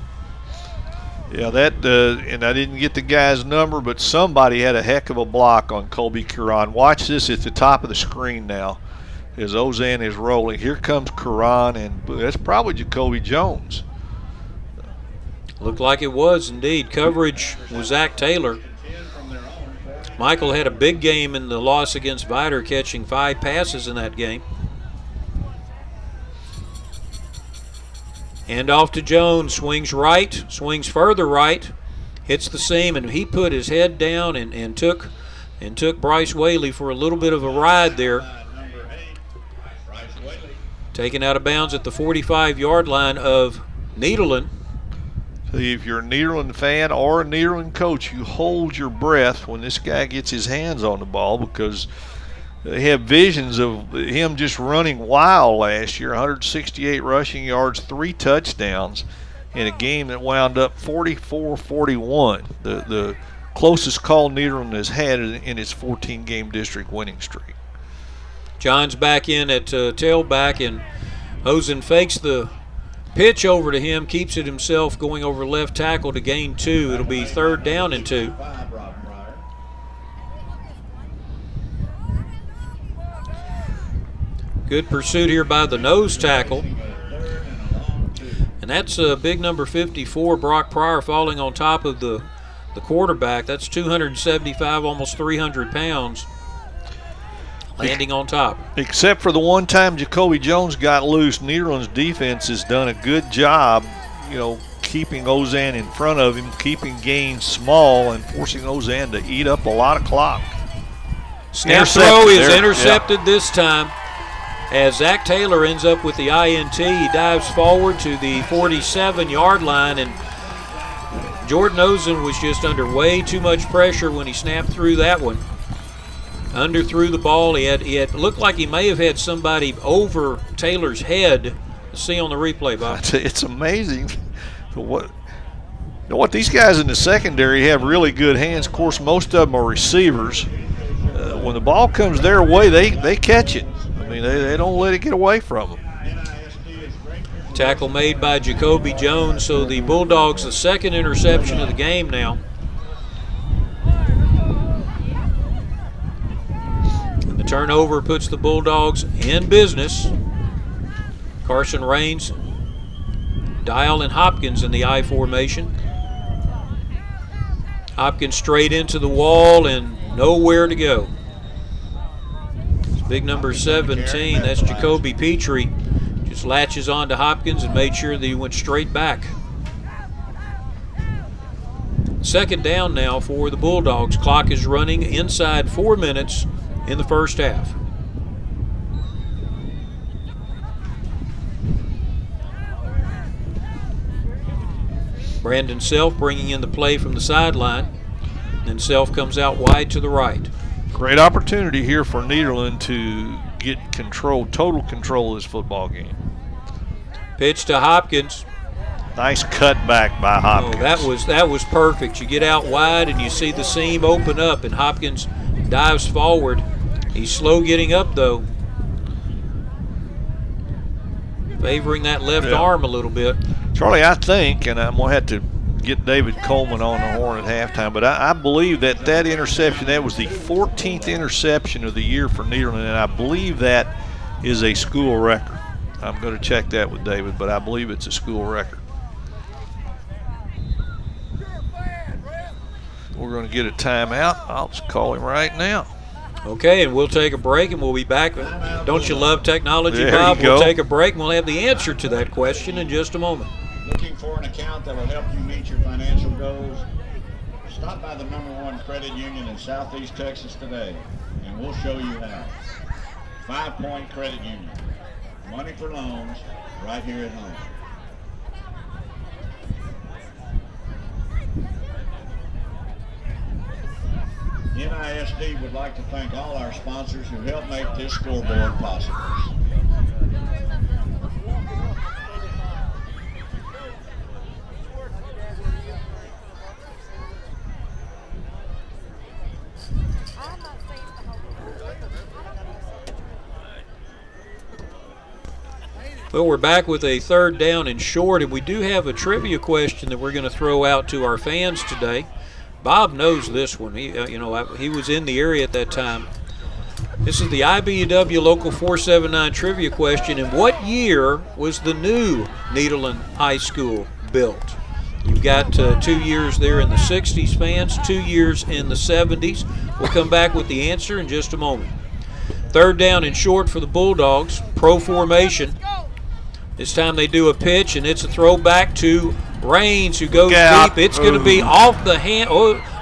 Yeah, and I didn't get the guy's number, but somebody had a heck of a block on Colby Curran. Watch this at the top of the screen now as Ozen is rolling. Here comes Curran, and that's probably Jacoby Jones. Looked like it was indeed. Coverage was Zach Taylor. Michael had a big game in the loss against Vider, catching 5 passes in that game. Hand off to Jones, swings right, swings further right, hits the seam, and he put his head down and took Bryce Whaley for a little bit of a ride there. Taken out of bounds at the 45-yard line of Nederland. If you're a Nederland fan or a Nederland coach, you hold your breath when this guy gets his hands on the ball, because they have visions of him just running wild last year. 168 rushing yards, 3 touchdowns. in a game that wound up 44-41, the closest call Nederland has had in its 14-game district winning streak. John's back in at tailback, and Ozen fakes the pitch over to him, keeps it himself, going over left tackle to gain 2. It'll be 3rd down and 2. Good pursuit here by the nose tackle. And that's big number 54, Brock Pryor, falling on top of the quarterback. That's 275, almost 300 pounds, landing on top. Except for the one time Jacoby Jones got loose, Nederland's defense has done a good job, keeping Ozen in front of him, keeping gains small, and forcing Ozen to eat up a lot of clock. Snap throw is intercepted this time, as Zach Taylor ends up with the INT. He dives forward to the 47-yard line, and Jordan Ozen was just under way too much pressure when he snapped through that one. Underthrew the ball. He had looked like he may have had somebody over Taylor's head. See on the replay, Bob. It's amazing what these guys in the secondary have really good hands. Of course, most of them are receivers. When the ball comes their way, they catch it. I mean, they don't let it get away from them. Tackle made by Jacoby Jones, so the Bulldogs, the second interception of the game now. And the turnover puts the Bulldogs in business. Carson Raines, Dial, and Hopkins in the I formation. Hopkins straight into the wall and nowhere to go. Big number 17, that's Jacoby Petrie, just latches on to Hopkins and made sure that he went straight back. 2nd down now for the Bulldogs. Clock is running inside 4 minutes in the first half. Brandon Self bringing in the play from the sideline. Then Self comes out wide to the right. Great opportunity here for Nederland to get total control of this football game. Pitch to Hopkins. Nice cutback by Hopkins. Oh, that was perfect. You get out wide and you see the seam open up, and Hopkins dives forward. He's slow getting up, though, favoring that left arm a little bit. Charlie, I think, and I'm going to have to get David Coleman on the horn at halftime, but I believe that interception, that was the 14th interception of the year for Nederland, and I believe that is a school record. I'm going to check that with David, but I believe it's a school record. We're going to get a timeout. I'll just call him right now. Okay, and we'll take a break, and we'll be back. Don't you love technology, Bob? We'll take a break, and we'll have the answer to that question in just a moment. Looking for an account that will help you meet your financial goals? Stop by the #1 credit union in Southeast Texas today, and we'll show you how. 5 Point Credit Union. Money for loans right here at home. NISD would like to thank all our sponsors who help make this scoreboard possible. Well, we're back with a 3rd down and short, and we do have a trivia question that we're going to throw out to our fans today. Bob knows this one. He was in the area at that time. This is the IBEW Local 479 trivia question. In what year was the new Nederland High School built? You've got 2 years there in the 60s, fans, 2 years in the 70s. We'll come back with the answer in just a moment. 3rd down and short for the Bulldogs. Pro formation. This time they do a pitch, and it's a throwback to Raines, who goes deep. It's going to be off the hand,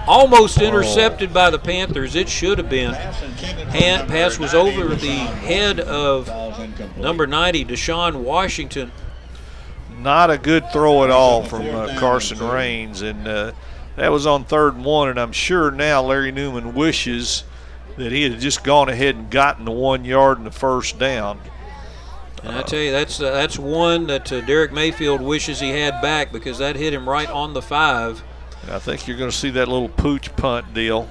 almost intercepted by the Panthers. It should have been. Pass was over the head of number 90, Deshaun Washington. Not a good throw at all from Carson Raines, and that was on 3rd and 1, and I'm sure now Larry Newman wishes that he had just gone ahead and gotten the 1 yard in the first down. And I tell you, that's one that Derek Mayfield wishes he had back, because that hit him right on the 5. I think you're going to see that little pooch punt deal.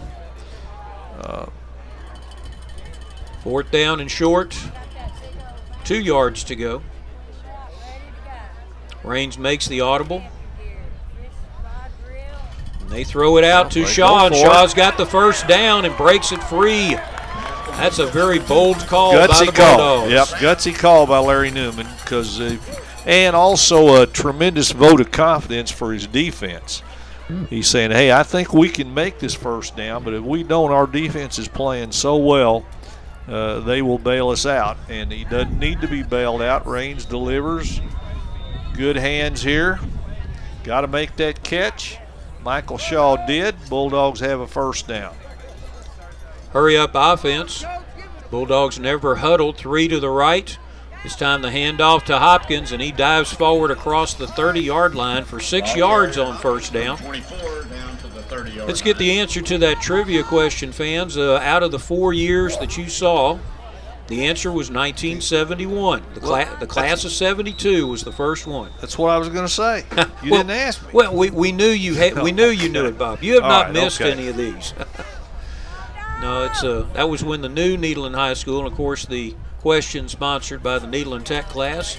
4th down and short. 2 yards to go. Raines makes the audible. And they throw it out to Shaw, and Shaw's got the first down and breaks it free. That's a very bold call by the Bulldogs. Yep, gutsy call by Larry Newman, and also a tremendous vote of confidence for his defense. He's saying, hey, I think we can make this first down, but if we don't, our defense is playing so well, they will bail us out. And he doesn't need to be bailed out. Raines delivers. Good hands here. Got to make that catch. Michael Shaw did. Bulldogs have a first down. Hurry up offense. Bulldogs never huddled. 3 to the right. It's time to hand off to Hopkins, and he dives forward across the 30-yard line for 6 yards on first down. 24 down to the 30-yard Let's get the answer to that trivia question, fans. Out of the 4 years that you saw, the answer was 1971. The class of 72 was the first one. That's what I was going to say. You didn't ask me. Well, we knew you we knew you knew it, Bob. You have not missed any of these. No, that was when the new Nederland High School, and of course the question sponsored by the Nederland Tech class.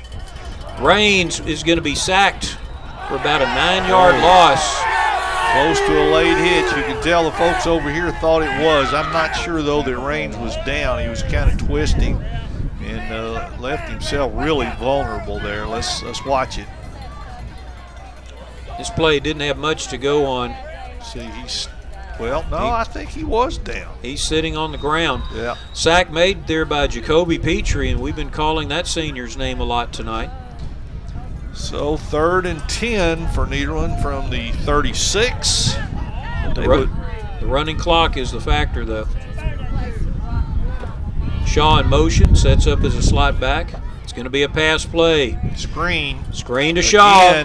Raines is going to be sacked for about a 9-yard loss. Close to a late hitch. You can tell the folks over here thought it was. I'm not sure, though, that Raines was down. He was kind of twisting and left himself really vulnerable there. Let's watch it. This play didn't have much to go on. See, I think he was down. He's sitting on the ground. Yeah. Sack made there by Jacoby Petrie, and we've been calling that senior's name a lot tonight. So 3rd and 10 for Nederland from the 36. The running clock is the factor, though. Shaw in motion, sets up as a slot back. It's going to be a pass play. Screen to Shaw.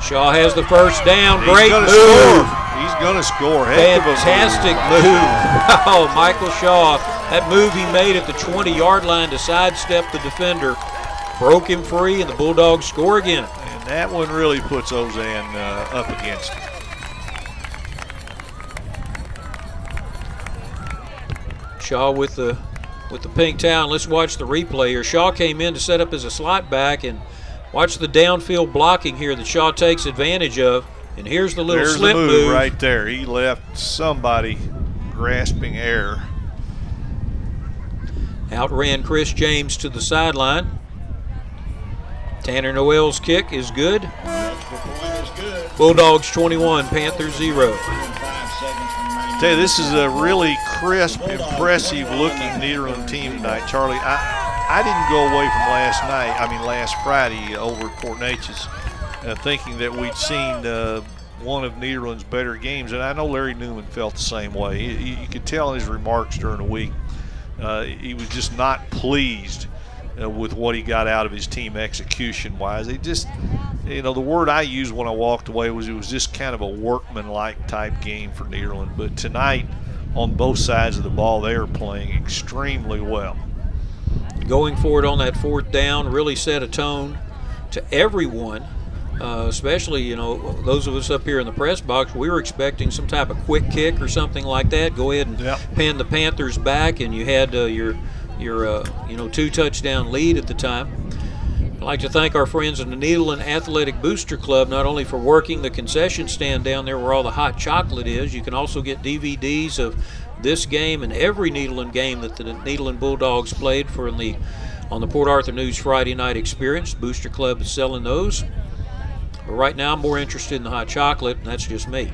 Shaw has the first down. Great move. He's going to score. Fantastic move. Oh, Michael Shaw. That move he made at the 20-yard line to sidestep the defender broke him free, and the Bulldogs score again. And that one really puts Ozen up against him. Shaw with the pink towel. Let's watch the replay here. Shaw came in to set up as a slot back, and watch the downfield blocking here that Shaw takes advantage of. And here's the little slip move right there. He left somebody grasping air. Outran Chris James to the sideline. Tanner Noel's kick is good. Bulldogs 21, Panthers 0. Tell you, this is a really crisp, impressive-looking Nederland team tonight, Charlie. I didn't go away from last Friday over at Fort Neches thinking that we'd seen one of Nederland's better games, and I know Larry Newman felt the same way. You could tell in his remarks during the week he was just not pleased with what he got out of his team execution-wise. They just, the word I used when I walked away was it was just kind of a workman-like type game for Nederland. But tonight, on both sides of the ball, they are playing extremely well. Going for it on that 4th down really set a tone to everyone, especially, those of us up here in the press box. We were expecting some type of quick kick or something like that. Go ahead and pin the Panthers back, and you had your 2-touchdown lead at the time. I'd like to thank our friends in the Nederland Athletic Booster Club, not only for working the concession stand down there where all the hot chocolate is. You can also get DVDs of this game and every Nederland game that the Nederland Bulldogs played on the Port Arthur News Friday Night Experience. Booster Club is selling those. But right now I'm more interested in the hot chocolate, and that's just me.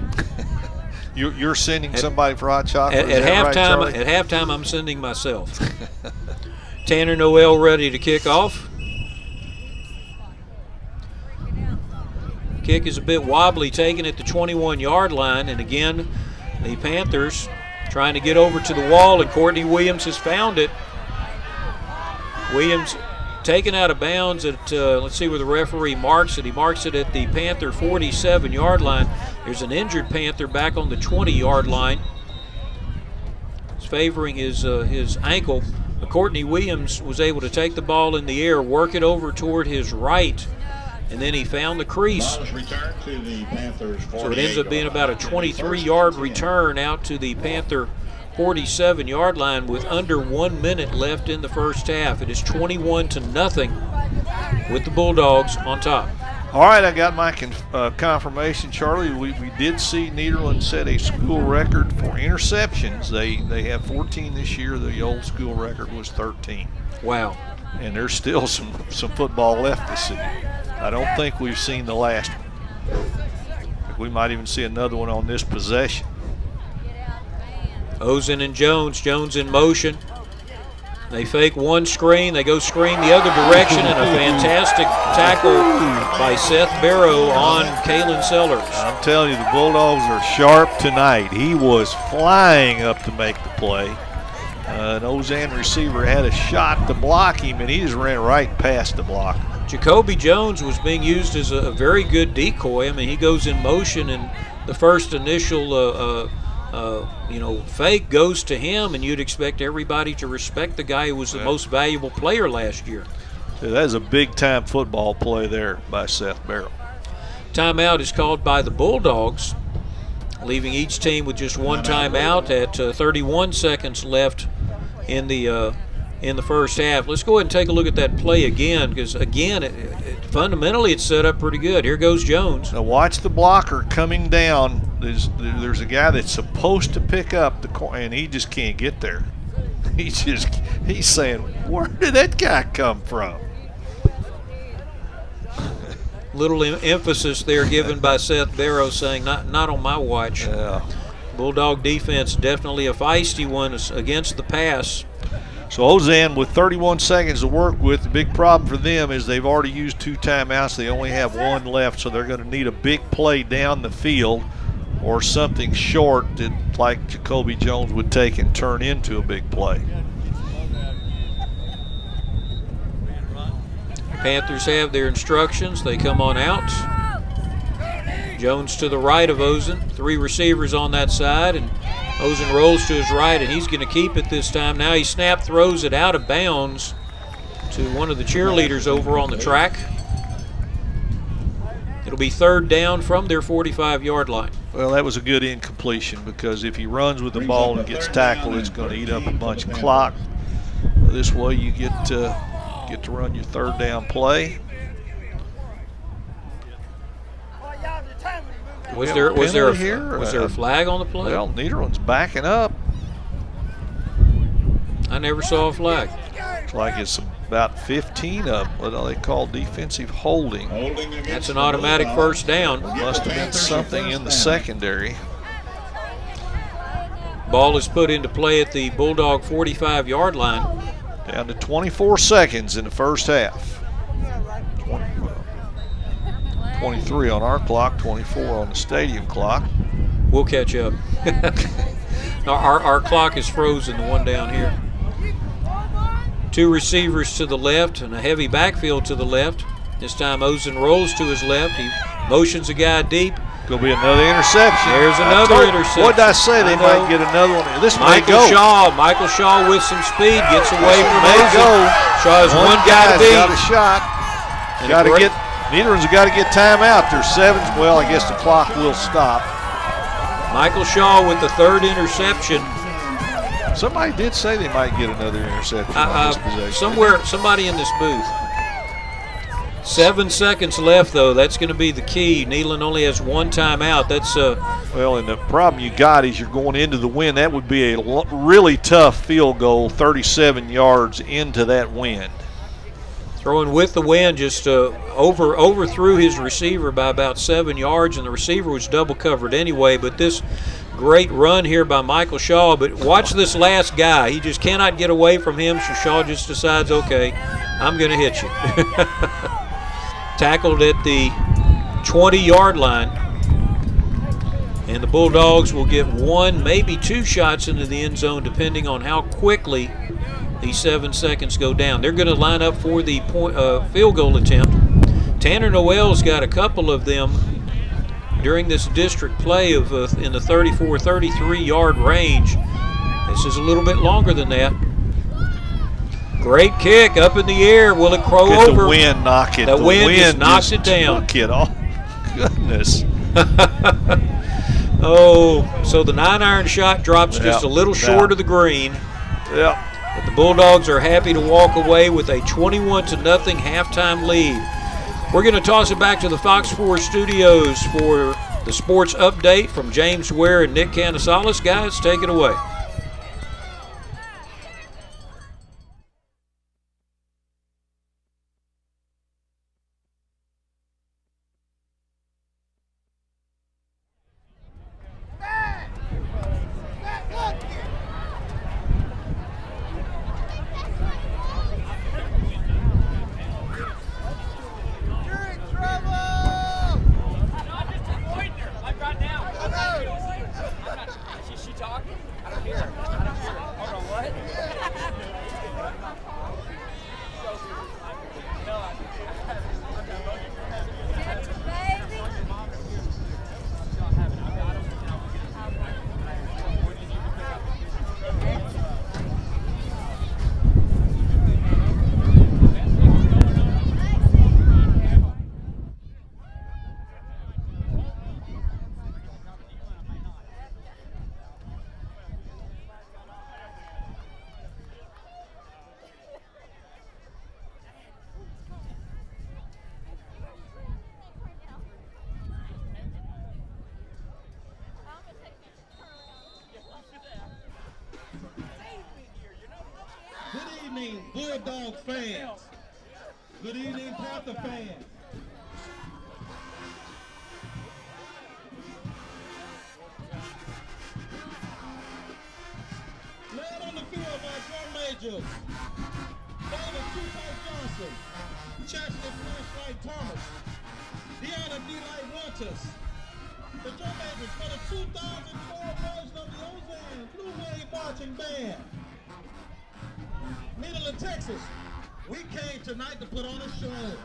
You're sending somebody for hot chocolate? At halftime, I'm sending myself. Tanner Noel ready to kick off. Kick is a bit wobbly, taken at the 21-yard line, and again, the Panthers trying to get over to the wall, and Courtney Williams has found it. Williams taken out of bounds at, let's see where the referee marks it. He marks it at the Panther 47-yard line. There's an injured Panther back on the 20-yard line. He's favoring his ankle. Courtney Williams was able to take the ball in the air, work it over toward his right, and then he found the crease. Ball is returned to the Panthers. So it ends up being about a 23-yard return out to the Panther 47-yard line with under 1 minute left in the first half. It is 21-0 with the Bulldogs on top. All right, I got my confirmation, Charlie. We did see Nederland set a school record for interceptions. They have 14 this year. The old school record was 13. Wow. And there's still some football left to see. I don't think we've seen the last one. We might even see another one on this possession. Ozen and Jones. Jones in motion. They fake one screen. They go screen the other direction, and a fantastic tackle by Seth Barrow on Kalen Sellers. I'm telling you, the Bulldogs are sharp tonight. He was flying up to make the play. An Ozen receiver had a shot to block him, and he just ran right past the blocker. Jacoby Jones was being used as a very good decoy. I mean, he goes in motion, and the first initial fake goes to him, and you'd expect everybody to respect the guy who was the most valuable player last year. So that is a big-time football play there by Seth Barrow. Timeout is called by the Bulldogs, leaving each team with just one timeout at 31 seconds left in the first half. Let's go ahead and take a look at that play again, because again, fundamentally it's set up pretty good. Here goes Jones. Now watch the blocker coming down. There's a guy that's supposed to pick up the corner, and he just can't get there. He's saying, where did that guy come from? Little emphasis there given by Seth Barrow, saying not on my watch. Yeah. Bulldog defense definitely a feisty one against the pass. So Ozen with 31 seconds to work with. The big problem for them is they've already used 2 timeouts. They only have 1 left, so they're going to need a big play down the field or something short that, like Jacoby Jones would take and turn into a big play. Panthers have their instructions. They come on out. Jones to the right of Ozen. 3 receivers on that side, and Ozen rolls to his right, and he's going to keep it this time. Now he snap throws it out of bounds to one of the cheerleaders over on the track. It'll be 3rd down from their 45-yard line. Well, that was a good incompletion, because if he runs with the ball and gets tackled, it's going to eat up a bunch of clock. This way you get to run your 3rd down play. Was there a flag on the play? Well, Nederland's backing up. I never saw a flag. Looks like it's about 15 of what they call defensive holding. That's an automatic first down. Must have been something in the secondary. Ball is put into play at the Bulldog 45-yard line. Down to 24 seconds in the first half. 23 on our clock, 24 on the stadium clock. We'll catch up. Our clock is frozen, the one down here. 2 receivers to the left and a heavy backfield to the left. This time Ozen rolls to his left. He motions a guy deep. Gonna be another interception. There's another interception. What did I say? They might get another one. This may Michael go. Michael Shaw with some speed gets away from May Ozen. go. Shaw has one guy to beat. Got a shot. Got to get. Nederland's got to get timeout. There's 7. Well, I guess the clock will stop. Michael Shaw with the 3rd interception. Somebody did say they might get another interception on this possession. Somebody in this booth. 7 seconds left, though. That's going to be the key. Nederland only has 1 timeout. That's well, and the problem you got is you're going into the wind. That would be a really tough field goal, 37 yards into that wind. Throwing with the wind, just overthrew his receiver by about 7 yards, and the receiver was double covered anyway. But this great run here by Michael Shaw. But watch this last guy. He just cannot get away from him, so Shaw just decides, okay, I'm going to hit you. Tackled at the 20-yard line. And the Bulldogs will get 1, maybe 2 shots into the end zone, depending on how quickly these 7 seconds go down. They're going to line up for the field goal attempt. Tanner Noel's got a couple of them during this district play of in the 34-33 yard range. This is a little bit longer than that. Great kick up in the air. Will it crow Get over? the wind knock it. The wind just knocks just it down. took it off. Goodness. Oh, so the 9-iron shot drops just a little short of the green. Yeah. But the Bulldogs are happy to walk away with a 21-0 halftime lead. We're going to toss it back to the Fox 4 studios for the sports update from James Ware and Nick Canisalis. Guys, take it away. Good evening, Bulldog fans. Good evening, Panther fans. Led on the field by drum majors David Tupac Johnson, Chastity Flashlight Thomas, Deanna D-Light Winters. The drum majors for the 2012 version of the Ozen Blue Wave Marching Band. Nederland, Texas. We came tonight to put on a show.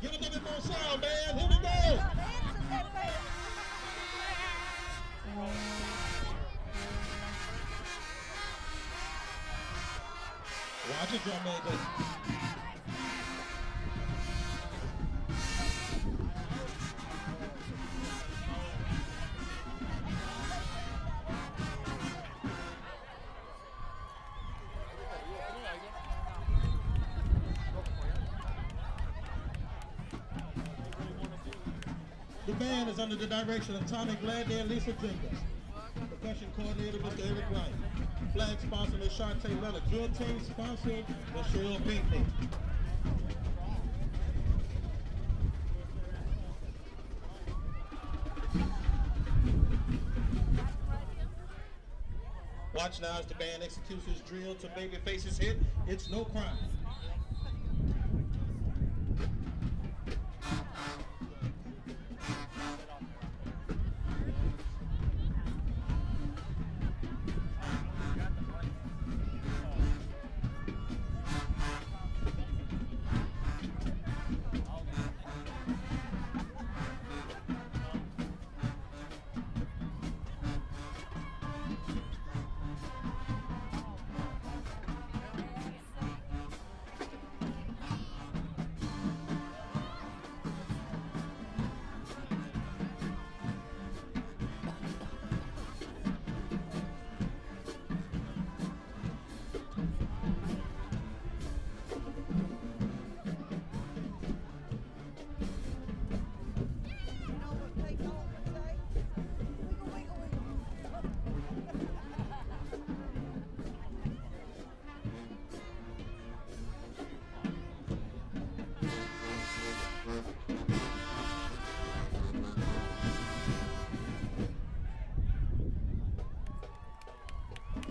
Give it a bit more sound, man. Here we go. Watch it, drum major. The band is under the direction of Tommy Gladney and Lisa Jenkins. Percussion coordinator, Mr. Eric Wright. Flag sponsor, Ms. Shantae Leonard. Drill team sponsor, Ms. Cheryl Pinckney. Watch now as the band executes his drill to Babyface's hit, It's No Crime.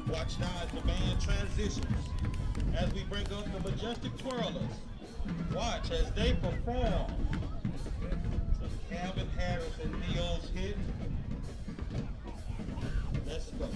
Watch now as the band transitions, as we bring up the Majestic Twirlers. Watch as they perform to Calvin Harris and Neo's hit, Let's Go.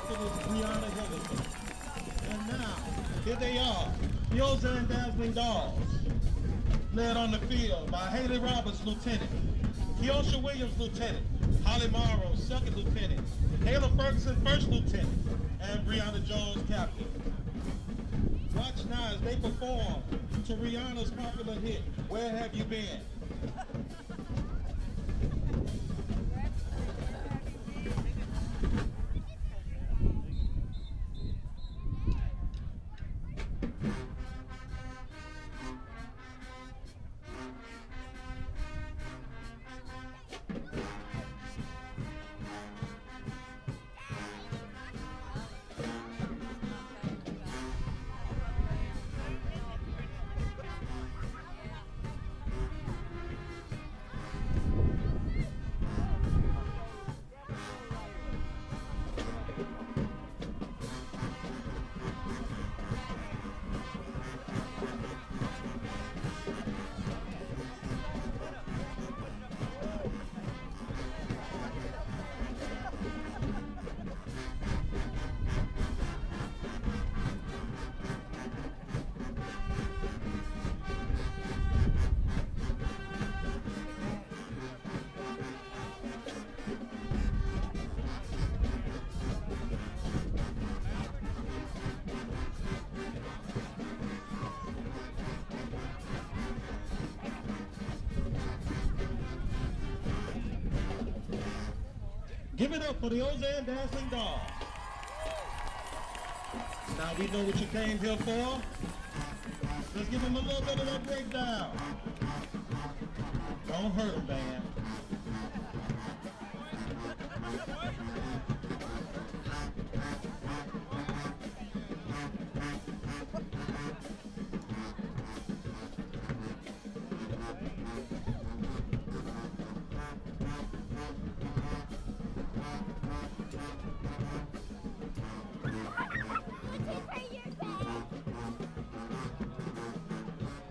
captain is Brianna Higgleton. And now, here they are, the Ozen Dazzling Dogs, led on the field by Haley Roberts, Lieutenant, Keosha Williams, Lieutenant, Holly Morrow, Second Lieutenant, Kayla Ferguson, First Lieutenant, and Brianna Jones, Captain. Watch now as they perform to Rihanna's popular hit, Where Have You Been? Give it up for the Ozen Dazzling Dogs. Now we know what you came here for. Let's give them a little bit of that breakdown. Don't hurt them, man.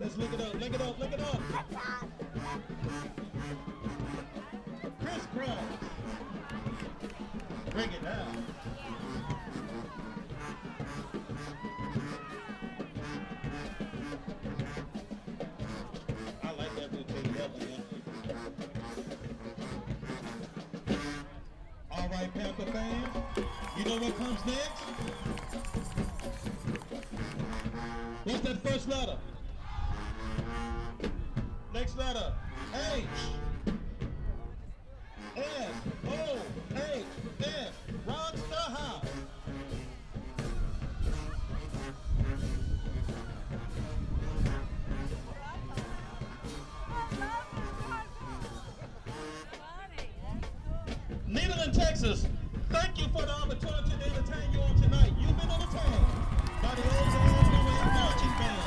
Let's look it up, look it up, look it up. Crisscross. Bring it down. I like that rotating up again. All right, Panther fans, you know what comes next? What's that first letter? Next letter, H. S, O, H, S, rocks the house. Nederland, Texas, thank you for the opportunity to entertain you on tonight. You've been entertained by the Ozen Marching Band.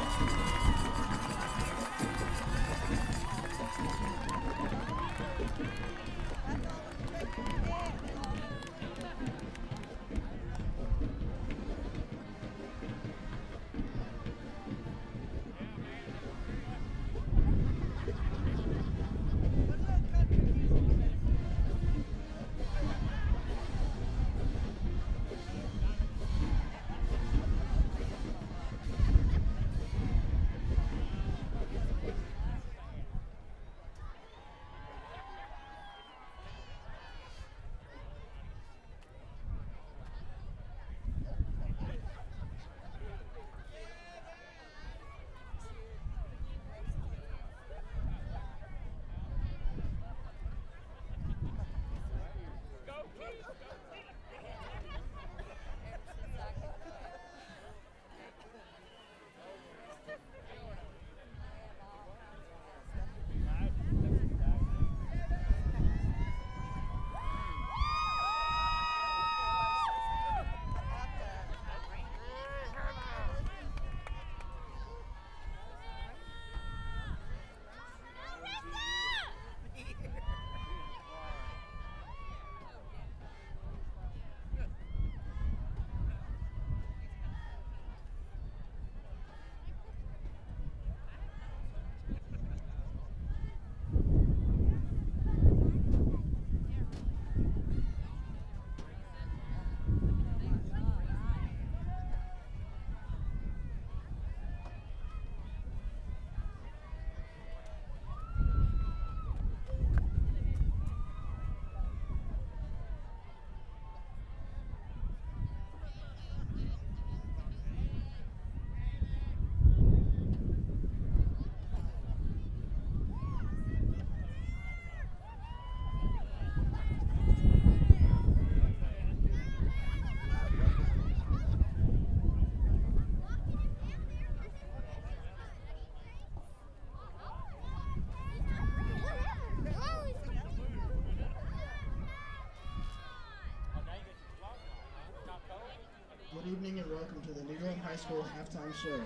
evening and welcome to the Nederland High School halftime show.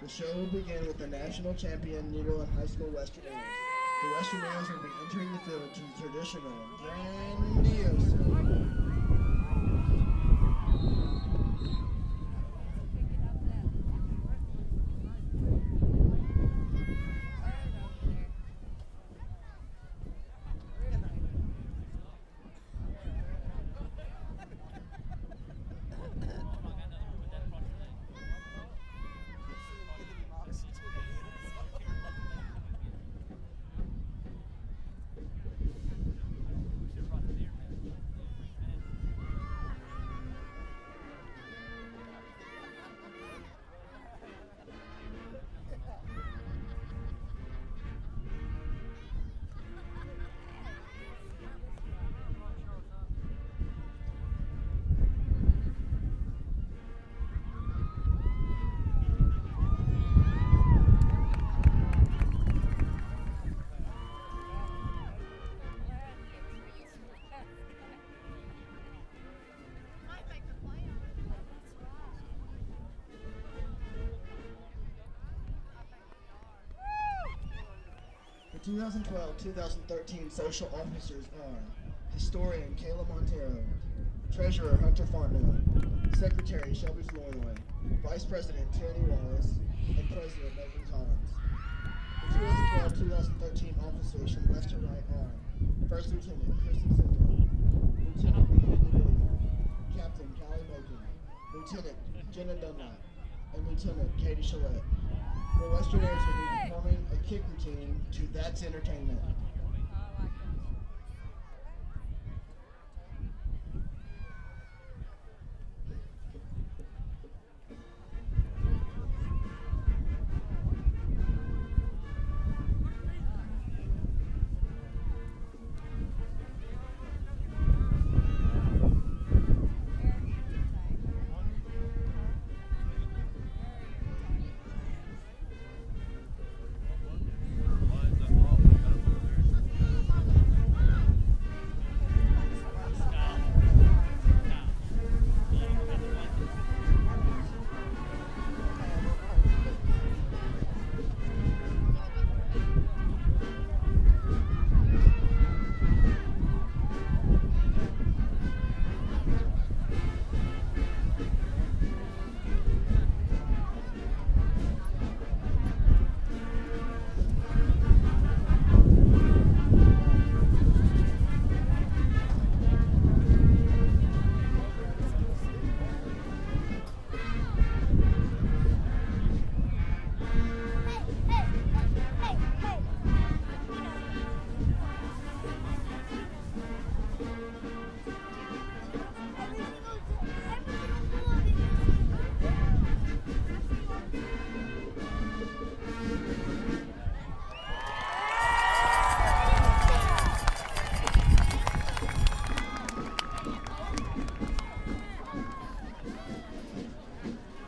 The show will begin with the national champion Nederland High School Western Airs. The Western Airs will be entering the field to the traditional grandiose. The 2012-2013 social officers are historian Kayla Montero, treasurer Hunter Farnell, secretary Shelby Flournoy, vice president Tierney Wallace, and president Megan Collins. The 2012-2013 officers from left to right are First Lieutenant Kristen Simmons, Lieutenant Nikki DeVillier, Captain Callie Macon, Lieutenant Jenna Dunlap, and Lieutenant Katie Chalette. The Western Airs will be performing a kick routine to That's Entertainment.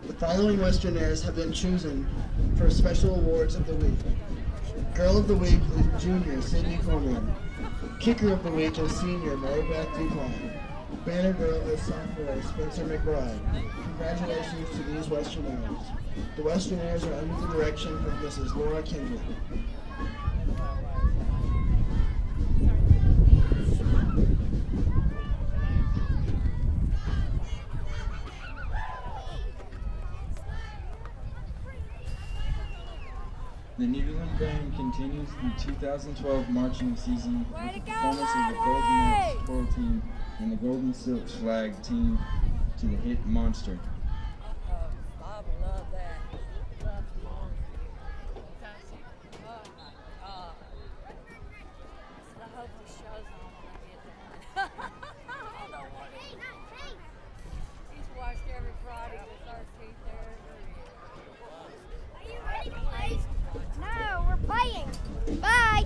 The following Western Airs have been chosen for special awards of the week. Girl of the Week is Junior Sydney Cormier. Kicker of the Week is Senior Mary Beth Dupont. Banner Girl is Sophomore Spencer McBride. Congratulations to these Western Airs. The Western Airs are under the direction of Mrs. Laura Kendrick. The Nederland Band continues the 2012 marching season with the performance of the Golden Knights Choral Team and the Golden Silks Flag Team to the hit Monster. Bob will love that. Love the monster. Oh my God. I hope the show's on when I get done. I don't want it. He's watched every Friday the 13th there. Are you ready, boys? No, we're playing. Bye.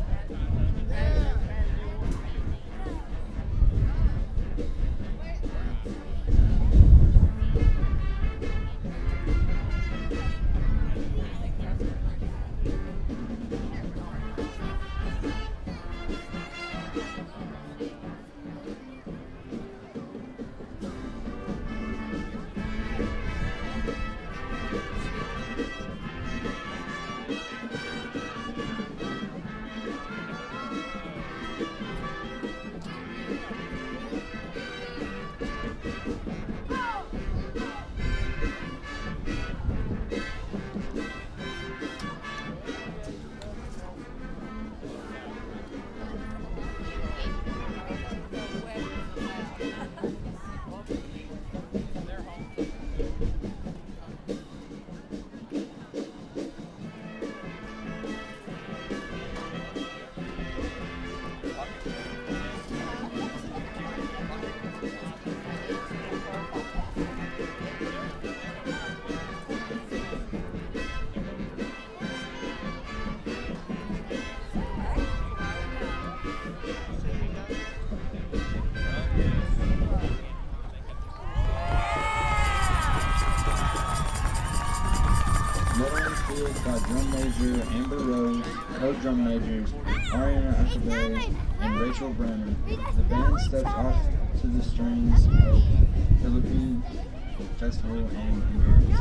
Led on the field by drum major Amber Rose, co-drum majors Ariana Achabay and Rachel Brenner. The band steps off to the strings of Philippine Festival and Endurance.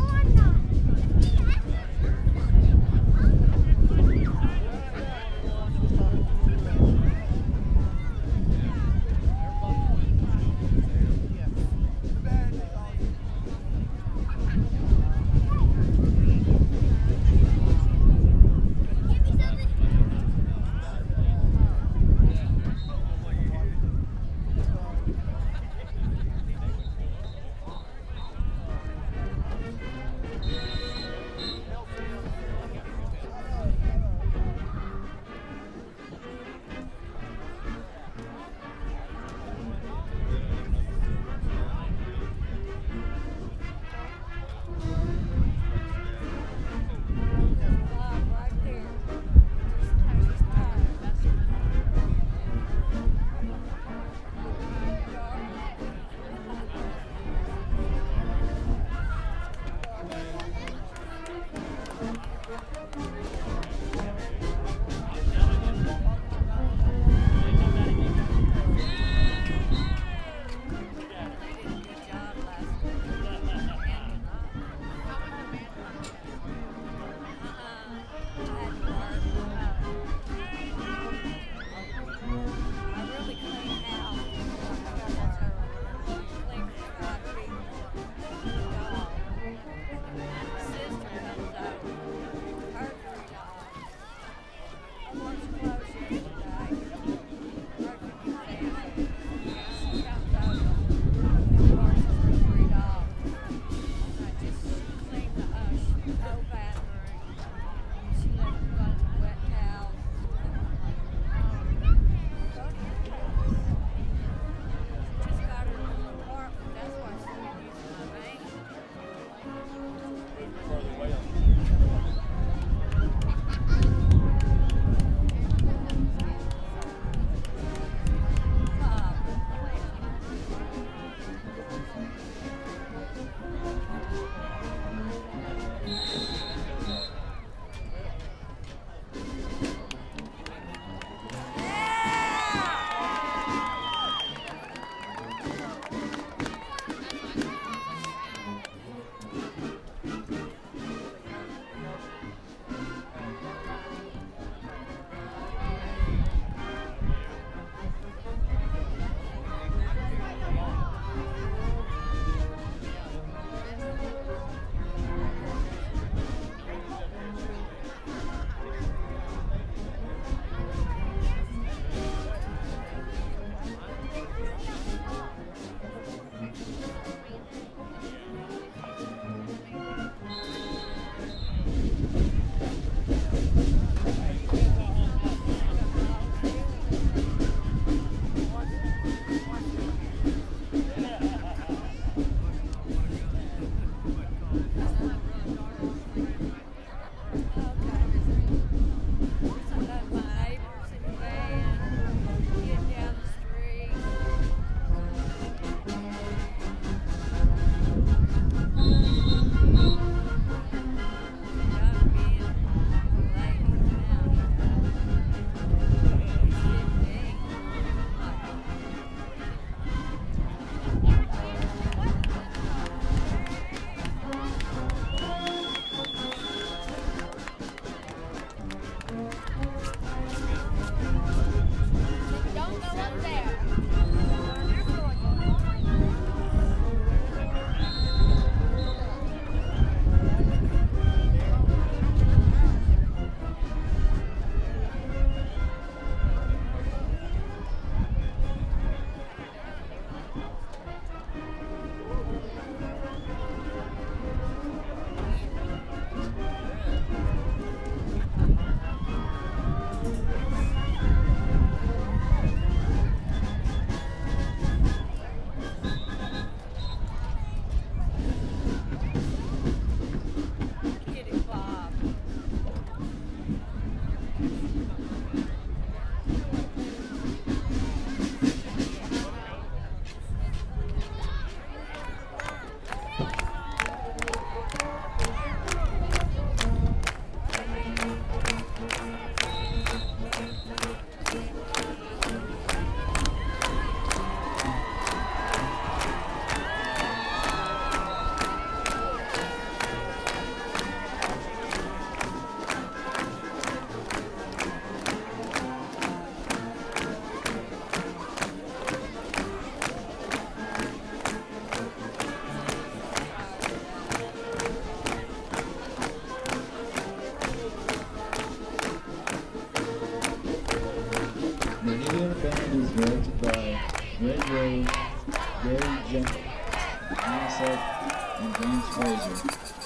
Major.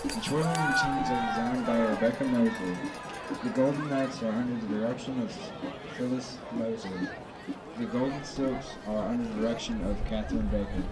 The cheerleading routines are designed by Rebecca Mosley. The Golden Knights are under the direction of Phyllis Mosley. The Golden Silks are under the direction of Catherine Baker.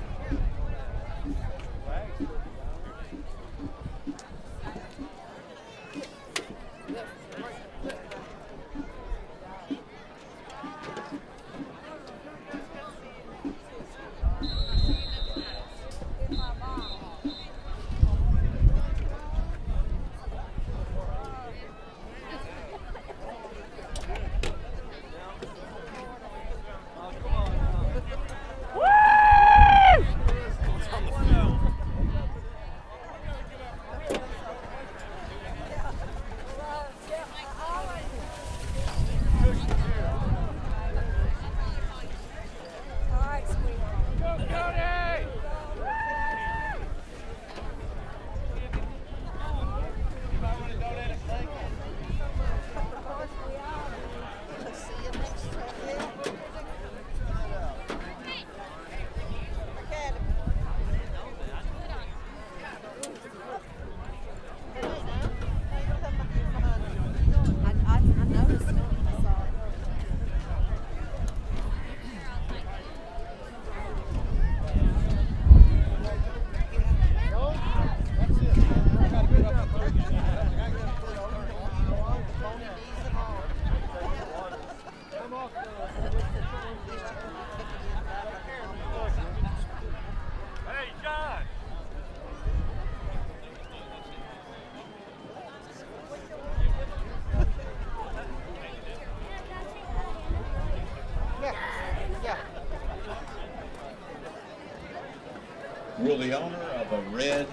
Will the owner of a red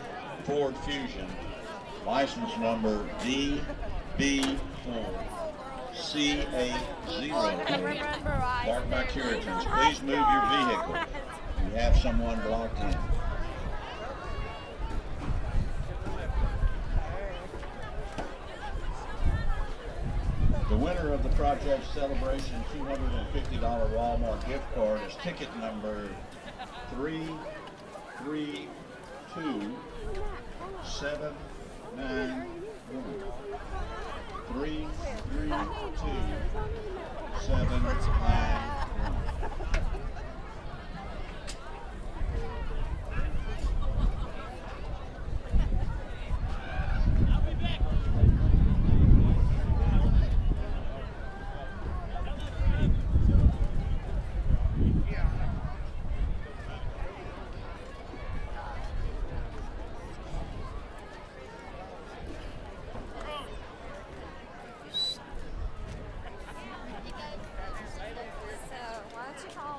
Ford Fusion, license number DB4CA0, parked by Curitons, please move your vehicle. You have someone blocked in. The winner of the Project Celebration $250 Walmart gift card is ticket number 332791. 332791. So why don't you call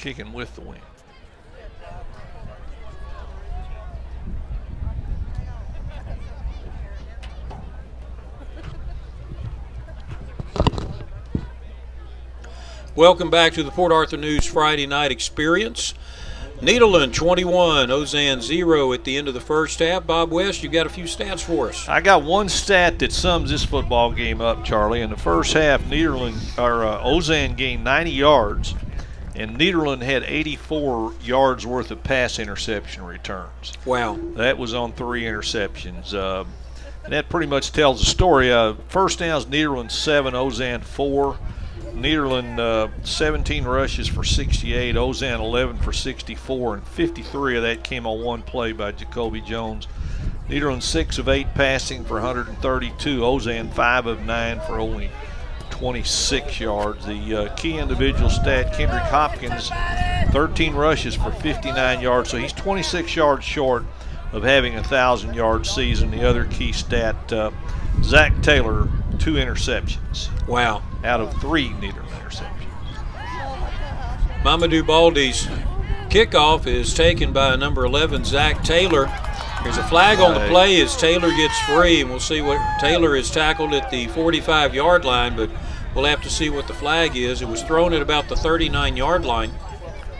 kicking with the wind. Welcome back to the Port Arthur News Friday Night Experience. Nederland 21, Ozen 0 at the end of the first half. Bob West, you've got a few stats for us. I got one stat that sums this football game up, Charlie. In the first half, Ozen gained 90 yards, and Nederland had 84 yards worth of pass interception returns. Wow. That was on 3 interceptions. And that pretty much tells the story. First downs, Nederland 7, Ozen 4. Nederland 17 rushes for 68, Ozen 11 for 64, and 53 of that came on one play by Jacoby Jones. Nederland 6 of 8 passing for 132, Ozen 5 of 9 for only 26 yards. The key individual stat, Kendrick Hopkins, 13 rushes for 59 yards, so he's 26 yards short of having a 1,000-yard season. The other key stat, Zach Taylor, 2 interceptions. Wow. Out of 3 Nederland interceptions. Mamadou Baldy's kickoff is taken by number 11, Zach Taylor. There's a flag on the play as Taylor gets free, and we'll see what Taylor is tackled at the 45-yard line, but we'll have to see what the flag is. It was thrown at about the 39-yard line.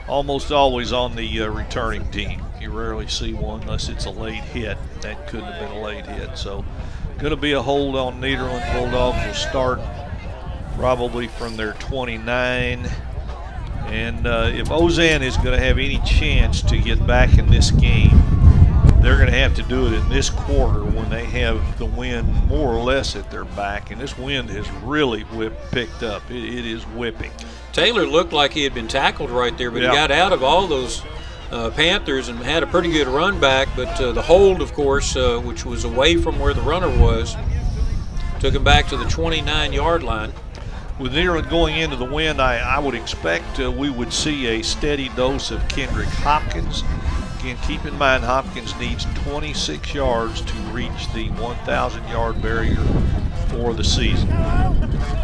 Almost always on the returning team. You rarely see one unless it's a late hit. That couldn't have been a late hit. So going to be a hold on Nederland. Bulldogs will start probably from their 29. And if Ozen is going to have any chance to get back in this game, they're going to have to do it in this quarter when they have the wind more or less at their back. And this wind has really picked up. It is whipping. Taylor looked like he had been tackled right there, but he got out of all those Panthers and had a pretty good run back. But the hold, of course, which was away from where the runner was, took him back to the 29-yard line. With Nederland going into the wind, I would expect we would see a steady dose of Kendrick Hopkins. Again, keep in mind Hopkins needs 26 yards to reach the 1,000-yard barrier for the season.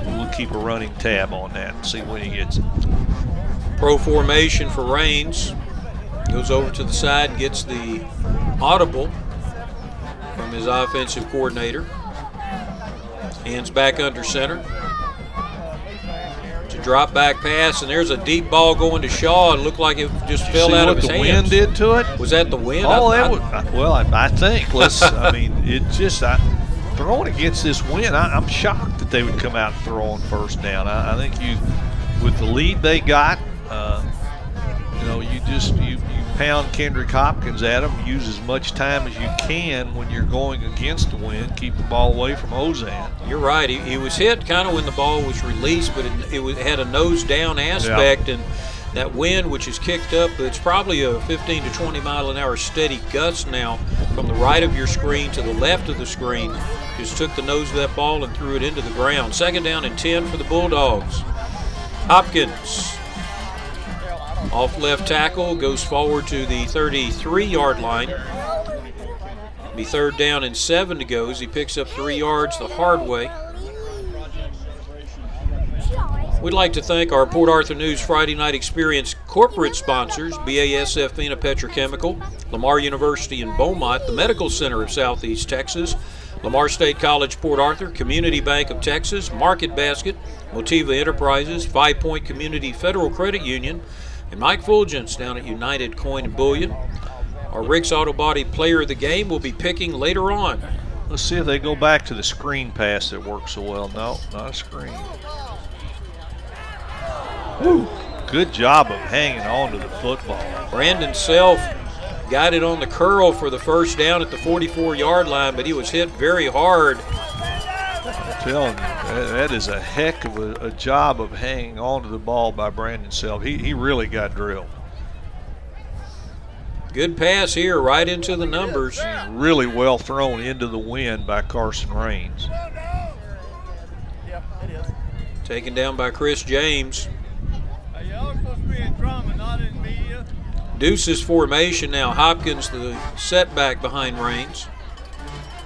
We'll keep a running tab on that and see when he gets it. Pro formation for Raines. Goes over to the side and gets the audible from his offensive coordinator. Hands back under center. Drop back pass, and there's a deep ball going to Shaw. It looked like it just fell out of his hands. See what the wind did to it? Was that the wind? Oh, I think. It just throwing against this wind. I'm shocked that they would come out and throw on first down. I think with the lead they got, you pound Kendrick Hopkins at him. Use as much time as you can when you're going against the wind. Keep the ball away from Ozen. You're right. He was hit kind of when the ball was released, but it had a nose down aspect, and that wind, which is kicked up, it's probably a 15 to 20 mile an hour steady gust now from the right of your screen to the left of the screen. Just took the nose of that ball and threw it into the ground. Second down and 10 for the Bulldogs. Hopkins off left tackle, goes forward to the 33-yard line. Be third down and 7 to go as he picks up 3 yards the hard way. We'd like to thank our Port Arthur News Friday Night Experience corporate sponsors, BASF Fina Petrochemical, Lamar University in Beaumont, the Medical Center of Southeast Texas, Lamar State College Port Arthur, Community Bank of Texas, Market Basket, Motiva Enterprises, 5 Point Community Federal Credit Union, and Mike Fulgence down at United Coin and Bullion. Our Rick's Auto Body player of the game will be picking later on. Let's see if they go back to the screen pass that works so well. No, not a screen. Woo. Good job of hanging on to the football. Brandon Self got it on the curl for the first down at the 44-yard line, but he was hit very hard. I'm telling you, that is a heck of a job of hanging on to the ball by Brandon Self. He really got drilled. Good pass here, right into the numbers. Really well thrown into the wind by Carson Raines. Taken down by Chris James. Deuces formation now. Hopkins, the setback behind Raines.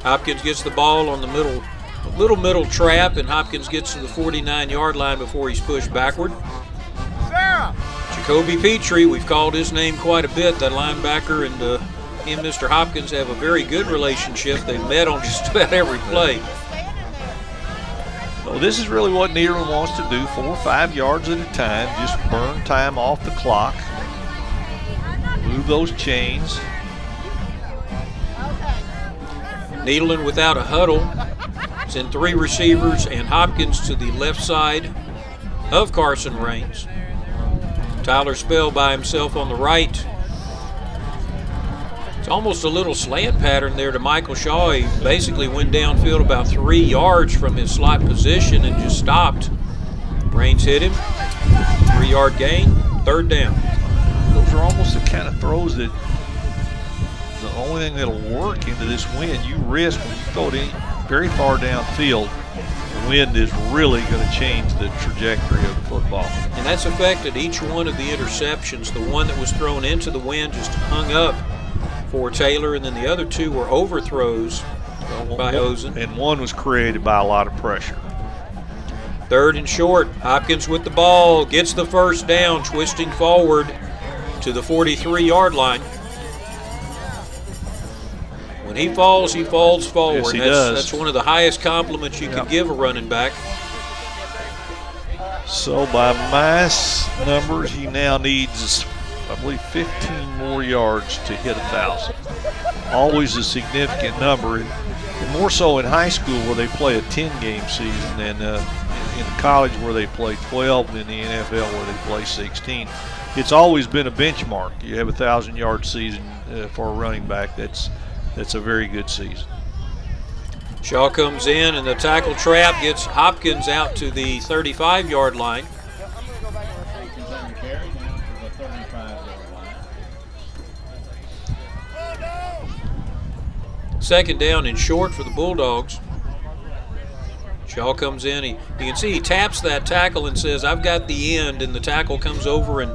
Hopkins gets the ball on the little middle trap, and Hopkins gets to the 49-yard line before he's pushed backward. Kobe Petrie, we've called his name quite a bit. That linebacker and he and Mr. Hopkins have a very good relationship. They've met on just about every play. So this is really what Nederland wants to do, 4 or 5 yards at a time. Just burn time off the clock. Move those chains. Nederland without a huddle. Send 3 receivers and Hopkins to the left side of Carson Raines. Tyler Spell by himself on the right. It's almost a little slant pattern there to Michael Shaw. He basically went downfield about 3 yards from his slot position and just stopped. Raines hit him. 3-yard gain, 3rd down. Those are almost the kind of throws that the only thing that'll work into this wind. You risk when you throw it in very far downfield, the wind is really going to change the trajectory of the football. And that's affected each one of the interceptions. The one that was thrown into the wind just hung up for Taylor, and then the other 2 were overthrows by Ozen. And one was created by a lot of pressure. 3rd and short. Hopkins with the ball, gets the 1st down, twisting forward to the 43-yard line. When he falls forward. Yes, he does. That's one of the highest compliments you can give a running back. So by my numbers, he now needs, I believe, 15 more yards to hit 1,000. Always a significant number, and more so in high school where they play a 10-game season than in college where they play 12, and in the NFL where they play 16. It's always been a benchmark. You have a 1,000-yard season for a running back. That's a very good season. Shaw comes in, and the tackle trap gets Hopkins out to the 35-yard line. Second down and short for the Bulldogs. Shaw comes in. You can see he taps that tackle and says, "I've got the end," and the tackle comes over and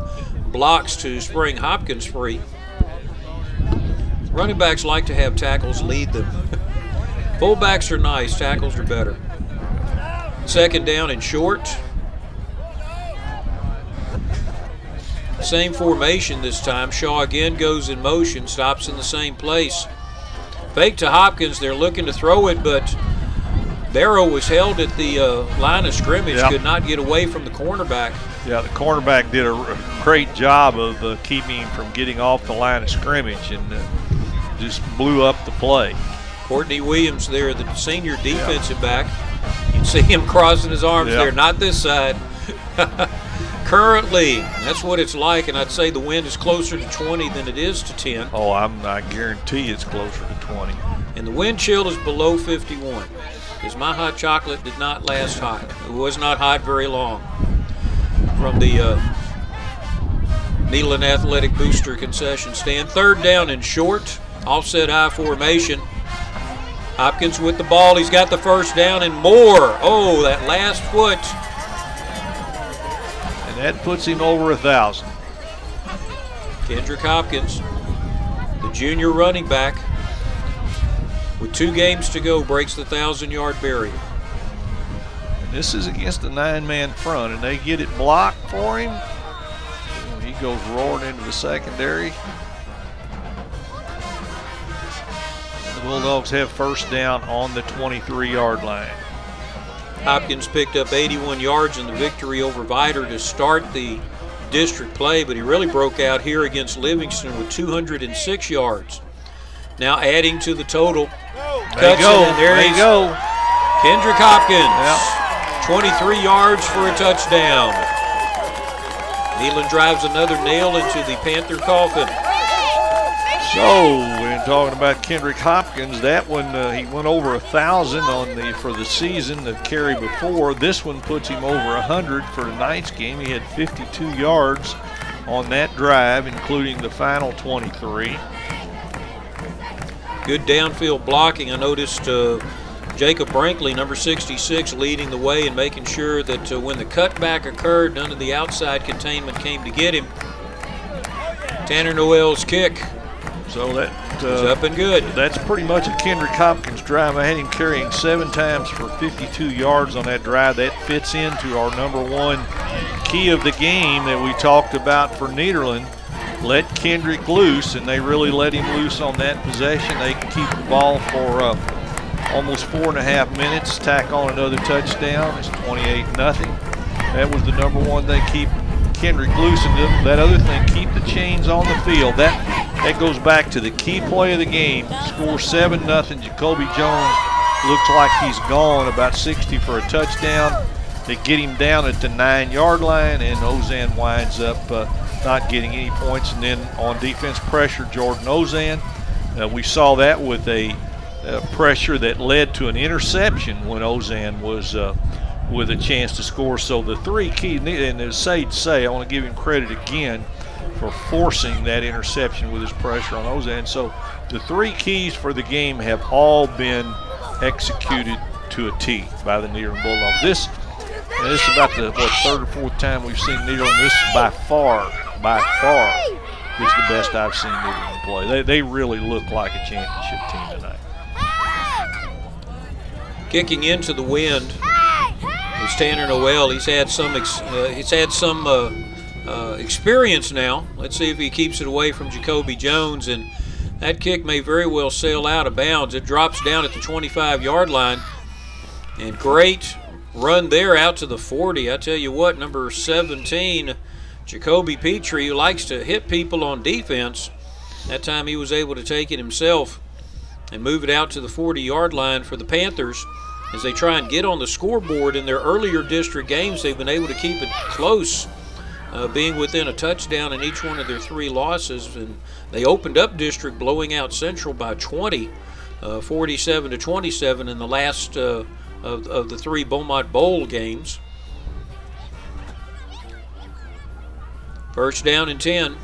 blocks to spring Hopkins free. Running backs like to have tackles lead them. Fullbacks are nice, tackles are better. Second down and short. Same formation this time. Shaw again goes in motion, stops in the same place. Fake to Hopkins, they're looking to throw it, but Barrow was held at the line of scrimmage, could not get away from the cornerback. Yeah, the cornerback did a great job of keeping him from getting off the line of scrimmage and just blew up the play. Courtney Williams there, the senior defensive back. You can see him crossing his arms there, not this side. Currently, that's what it's like, and I'd say the wind is closer to 20 than it is to 10. Oh, I guarantee it's closer to 20. And the wind chill is below 51, because my hot chocolate did not last hot. It was not hot very long. From the Nederland Athletic Booster concession stand. Third down and short, offset I formation. Hopkins with the ball, he's got the first down and more. Oh, that last foot. And that puts him over 1,000. Kendrick Hopkins, the junior running back, with 2 games to go, breaks the 1,000-yard barrier. And this is against a 9-man front, and they get it blocked for him. He goes roaring into the secondary. The Bulldogs have first down on the 23-yard line. Hopkins picked up 81 yards in the victory over Vidor to start the district play, but he really broke out here against Livingston with 206 yards. Now adding to the total. There you go. Kendrick Hopkins, 23 yards for a touchdown. Nederland drives another nail into the Panther coffin. So, when talking about Kendrick Hopkins, that one he went over 1,000 for the season, the carry before. This one puts him over 100 for tonight's game. He had 52 yards on that drive, including the final 23. Good downfield blocking. I noticed Jacob Brinkley, number 66, leading the way and making sure that when the cutback occurred, none of the outside containment came to get him. Tanner Noel's kick. So that He's up and good. That's pretty much a Kendrick Hopkins drive. I had him carrying 7 times for 52 yards on that drive. That fits into our number one key of the game that we talked about for Nederland. Let Kendrick loose, and they really let him loose on that possession. They can keep the ball for almost 4.5 minutes, tack on another touchdown. It's 28-0. That was the number one thing, keep Kendrick loose, and that other thing, keep the chains on the field. That goes back to the key play of the game. Score 7-0. Jacoby Jones looks like he's gone, about 60 for a touchdown. They get him down at the 9-yard line, and Ozen winds up not getting any points. And then on defense pressure, Jordan Ozen. We saw that with a pressure that led to an interception when Ozen was with a chance to score. So the 3 keys, and as Sage say, I want to give him credit again for forcing that interception with his pressure on Ozen. So the 3 keys for the game have all been executed to a T by the Nederland Bulldogs. This is about the 3rd or 4th time we've seen Nederland. This is by far is the best I've seen Nederland play. They really look like a championship team tonight. Kicking into the wind is Tanner Noel. He's had some experience now. Let's see if he keeps it away from Jacoby Jones, and that kick may very well sail out of bounds. It drops down at the 25-yard line, and great run there out to the 40. I tell you what, number 17, Jacoby Petrie, who likes to hit people on defense. That time he was able to take it himself and move it out to the 40-yard line for the Panthers. As they try and get on the scoreboard in their earlier district games, they've been able to keep it close, being within a touchdown in each one of their 3 losses. And they opened up district blowing out Central by 20, 47-27 in the last of the 3 Beaumont Bowl games. First down and 10.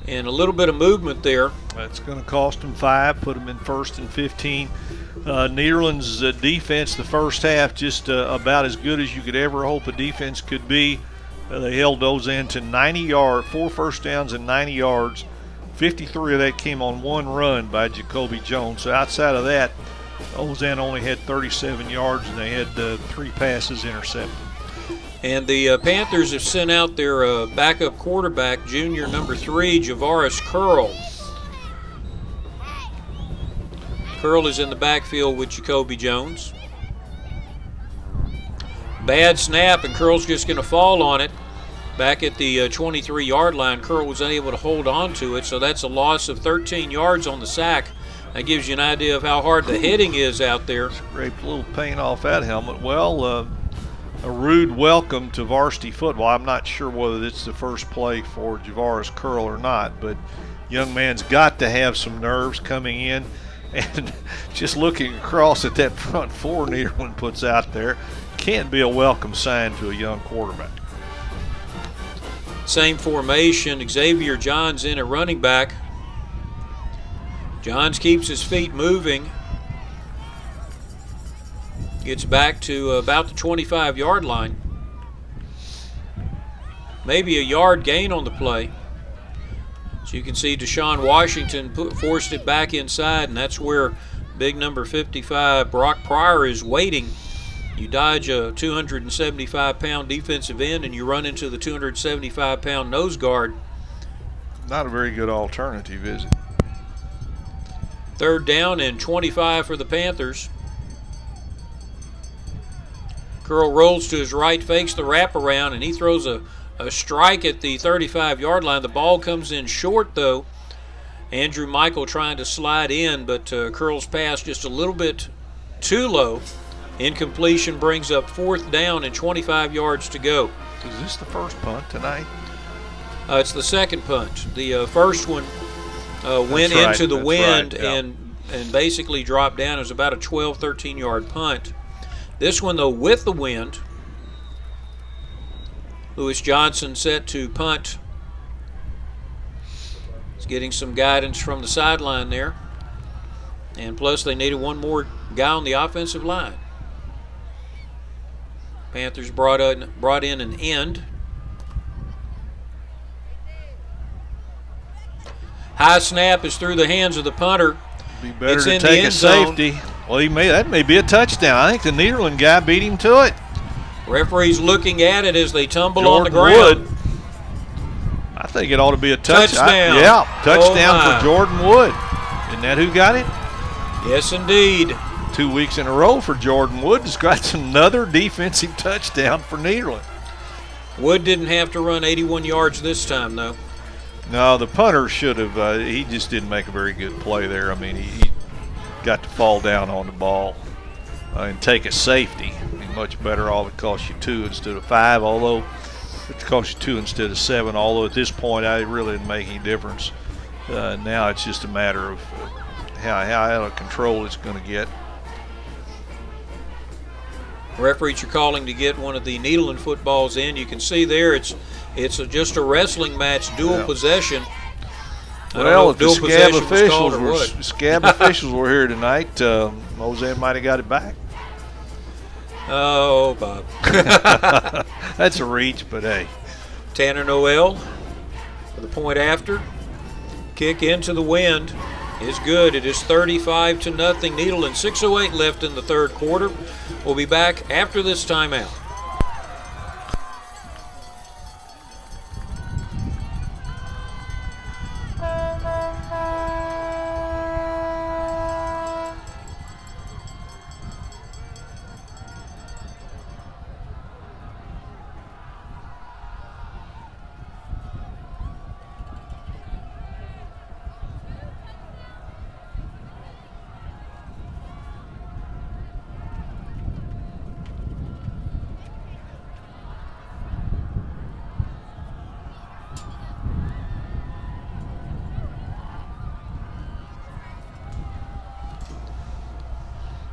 And a little bit of movement there. That's going to cost them 5, put them in 1st and 15. Nederland's defense the first half just about as good as you could ever hope a defense could be. They held Ozen to 90 yards, 4 first downs and 90 yards. 53 of that came on 1 run by Jacoby Jones. So outside of that, Ozen only had 37 yards, and they had 3 passes intercepted. And the Panthers have sent out their backup quarterback, junior number 3, Javaris Curl. Curl is in the backfield with Jacoby Jones. Bad snap, and Curl's just going to fall on it. Back at the 23-yard line, Curl was unable to hold on to it, so that's a loss of 13 yards on the sack. That gives you an idea of how hard the hitting is out there. Scraped a little paint off that helmet. Well, a rude welcome to varsity football. I'm not sure whether it's the first play for Javaris Curl or not, but young man's got to have some nerves coming in. And just looking across at that front 4 Nederland puts out there can't be a welcome sign to a young quarterback. Same formation. Xavier Johns in at running back. Johns keeps his feet moving. Gets back to about the 25-yard line. Maybe a yard gain on the play. So you can see Deshaun Washington forced it back inside, and that's where big number 55, Brock Pryor, is waiting. You dodge a 275-pound defensive end, and you run into the 275-pound nose guard. Not a very good alternative, is it? 3rd down and 25 for the Panthers. Curl rolls to his right, fakes the wraparound, and he throws a strike at the 35-yard line. The ball comes in short, though. Andrew Michael trying to slide in, but Curl's pass just a little bit too low. Incompletion brings up 4th down and 25 yards to go. Is this the first punt tonight? It's the second punt. The first one went into the wind and basically dropped down. It was about a 12, 13-yard punt. This one, though, with the wind, Lewis Johnson set to punt. He's getting some guidance from the sideline there. And plus, they needed one more guy on the offensive line. Panthers brought in an end. High snap is through the hands of the punter. Be better It's to in the take a end zone. safety. Well, that may be a touchdown. I think the Nederland guy beat him to it. Referee's looking at it as they tumble Jordan on the ground. Wood. I think it ought to be a touchdown. Touchdown. Touchdown Oh, my. for Jordan Wood. Isn't that who got it? Yes, indeed. 2 weeks in a row for Jordan Wood. Has got another defensive touchdown for Nederland. Wood didn't have to run 81 yards this time, though. No, the punter should have. He just didn't make a very good play there. I mean, he got to fall down on the ball and take a safety. I mean, much better off. It cost you 2 instead of 5, although it cost you 2 instead of 7. Although at this point, it really didn't make any difference. Now it's just a matter of how out of control it's going to get. Referees are calling to get one of the Nederland footballs in. You can see there it's just a wrestling match, dual possession. I don't know Well, if if the dual scab possession was called or what. officials were here tonight, Ozen might have got it back. Oh, Bob. That's a reach, but hey. Tanner Noel for the point after. Kick into the wind is good. It is 35-0 Nederland. 6:08 left in the third quarter. We'll be back after this timeout.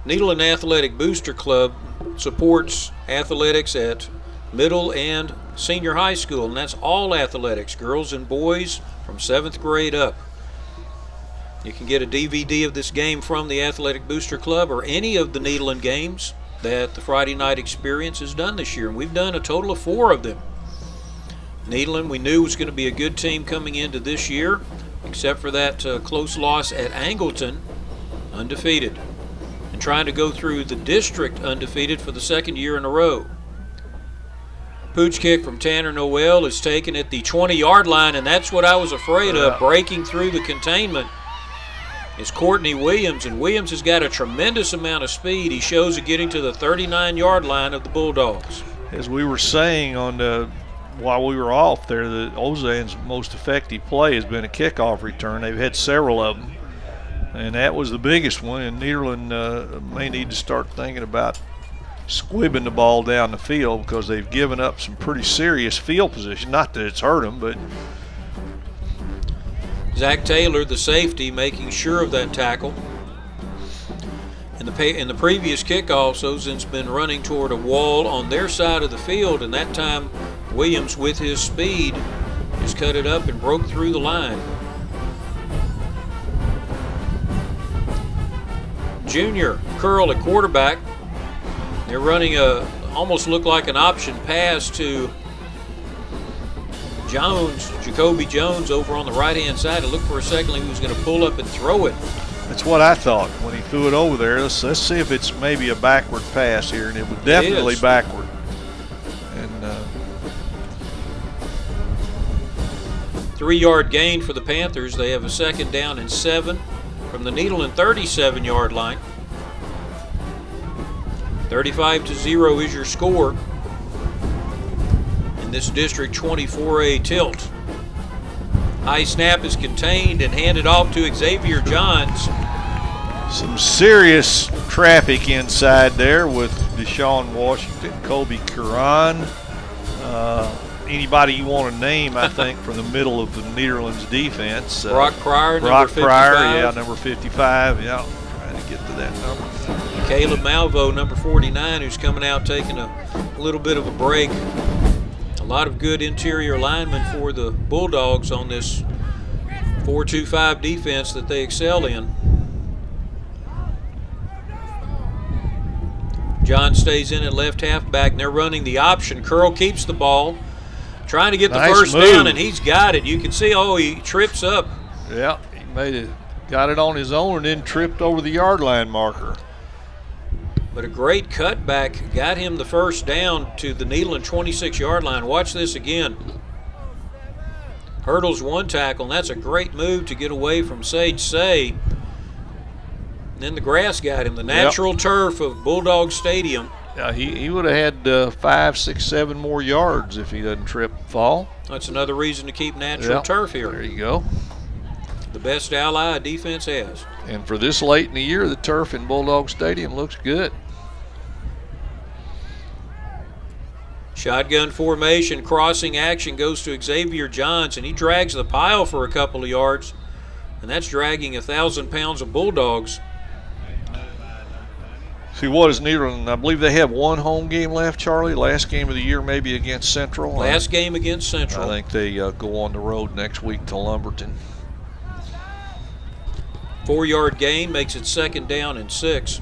Nederland Athletic Booster Club supports athletics at middle and senior high school, and that's all athletics, girls and boys from 7th grade up. You can get a DVD of this game from the Athletic Booster Club or any of the Nederland games that the Friday Night Experience has done this year, and we've done a total of 4 of them. Nederland we knew was going to be a good team coming into this year, except for that close loss at Angleton, undefeated, and trying to go through the district undefeated for the second year in a row. Pooch kick from Tanner Noel is taken at the 20-yard line, and that's what I was afraid of, breaking through the containment is Courtney Williams, and Williams has got a tremendous amount of speed. He shows it getting to the 39-yard line of the Bulldogs. As we were saying while we were off there, the Ozen's most effective play has been a kickoff return. They've had several of them, and that was the biggest one. And Nederland may need to start thinking about squibbing the ball down the field because they've given up some pretty serious field position. Not that it's hurt them, but Zach Taylor, the safety, making sure of that tackle. In the previous kickoffs, Ozen's been running toward a wall on their side of the field, and that time Williams, with his speed, just cut it up and broke through the line. Junior curl at quarterback. They're running almost look like an option pass to Jones, Jacoby Jones, over on the right-hand side. It looked for a second like he was going to pull up and throw it. that's what I thought when he threw it over there. Let's see if it's maybe a backward pass here, and it was definitely backward. And 3-yard gain for the Panthers. They have a 2nd down and 7 from the Nederland 37-yard line. 35-0 is your score in this District 24A tilt. High snap is contained and handed off to Xavier Johns. some serious traffic inside there with Deshaun Washington, Kobe Curran, anybody you want to name, I think, from the middle of the Netherlands defense. Brock Pryor, Brock number 55. Pryor, number 55, trying to get to that number. Caleb Malvo, number 49, who's coming out taking a little bit of a break. A lot of good interior linemen for the Bulldogs on this 4-2-5 defense that they excel in. John stays in at left halfback, and they're running the option. Curl keeps the ball, trying to get the Nice first move. down, and he's got it. You can see, he trips up Yeah, he got it on his own and then tripped over the yard line marker. But a great cutback got him the first down to the Nederland 26-yard line. Watch this again. Hurdles one tackle, and that's a great move to get away from Sage Say. Then the grass got him, the natural turf of Bulldog Stadium. Yeah, he would have had 5, 6, 7 more yards if he doesn't trip and fall. That's another reason to keep natural turf here. There you go. The best ally a defense has. And for this late in the year, the turf in Bulldog Stadium looks good. Shotgun formation, crossing action goes to Xavier Johns, and he drags the pile for a couple of yards, and that's dragging 1,000 pounds of Bulldogs. See, what is Nederland? I believe they have one home game left, Charlie. Last game of the year, maybe against Central. Last game against Central. I think they go on the road next week to Lumberton. 4-yard gain makes it 2nd down and 6.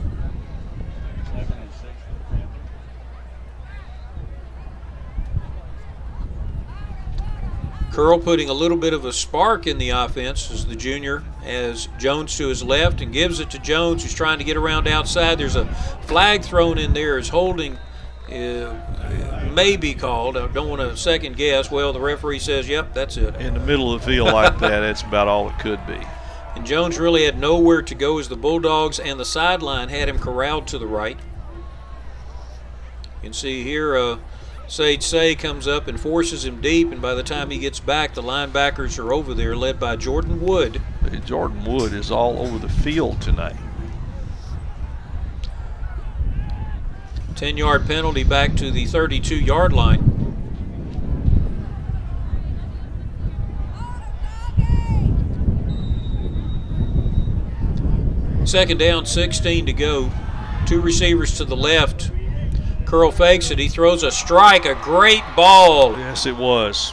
Curl putting a little bit of a spark in the offense as the junior has Jones to his left and gives it to Jones, who's trying to get around outside. There's a flag thrown in there as holding may be called. I don't want to second guess. Well, the referee says, yep, that's it. In the middle of the field like that, that's about all it could be. And Jones really had nowhere to go as the Bulldogs and the sideline had him corralled to the right. You can see here Sage Say comes up and forces him deep, and by the time he gets back, the linebackers are over there, led by Jordan Wood. Jordan Wood is all over the field tonight. 10-yard penalty back to the 32-yard line. Second down, 16 to go. 2 receivers to the left. Curl fakes it. He throws a strike, a great ball. Yes, it was.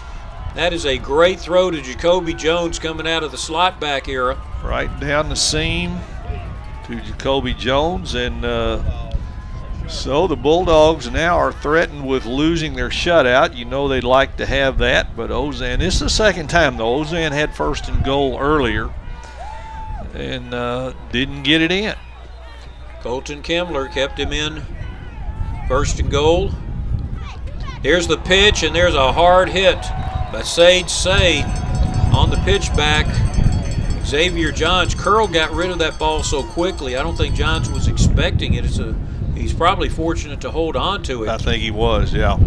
That is a great throw to Jacoby Jones coming out of the slot back era. Right down the seam to Jacoby Jones. And so the Bulldogs now are threatened with losing their shutout. You know they'd like to have that, but Ozen, this is the second time though. Ozen had 1st and goal earlier and didn't get it in. Colton Kemmler kept him in 1st and goal. Here's the pitch, and there's a hard hit by Sage Say on the pitch back. Xavier Johns. Curl got rid of that ball so quickly. I don't think Johns was expecting it. He's probably fortunate to hold on to it. I think he was, yeah.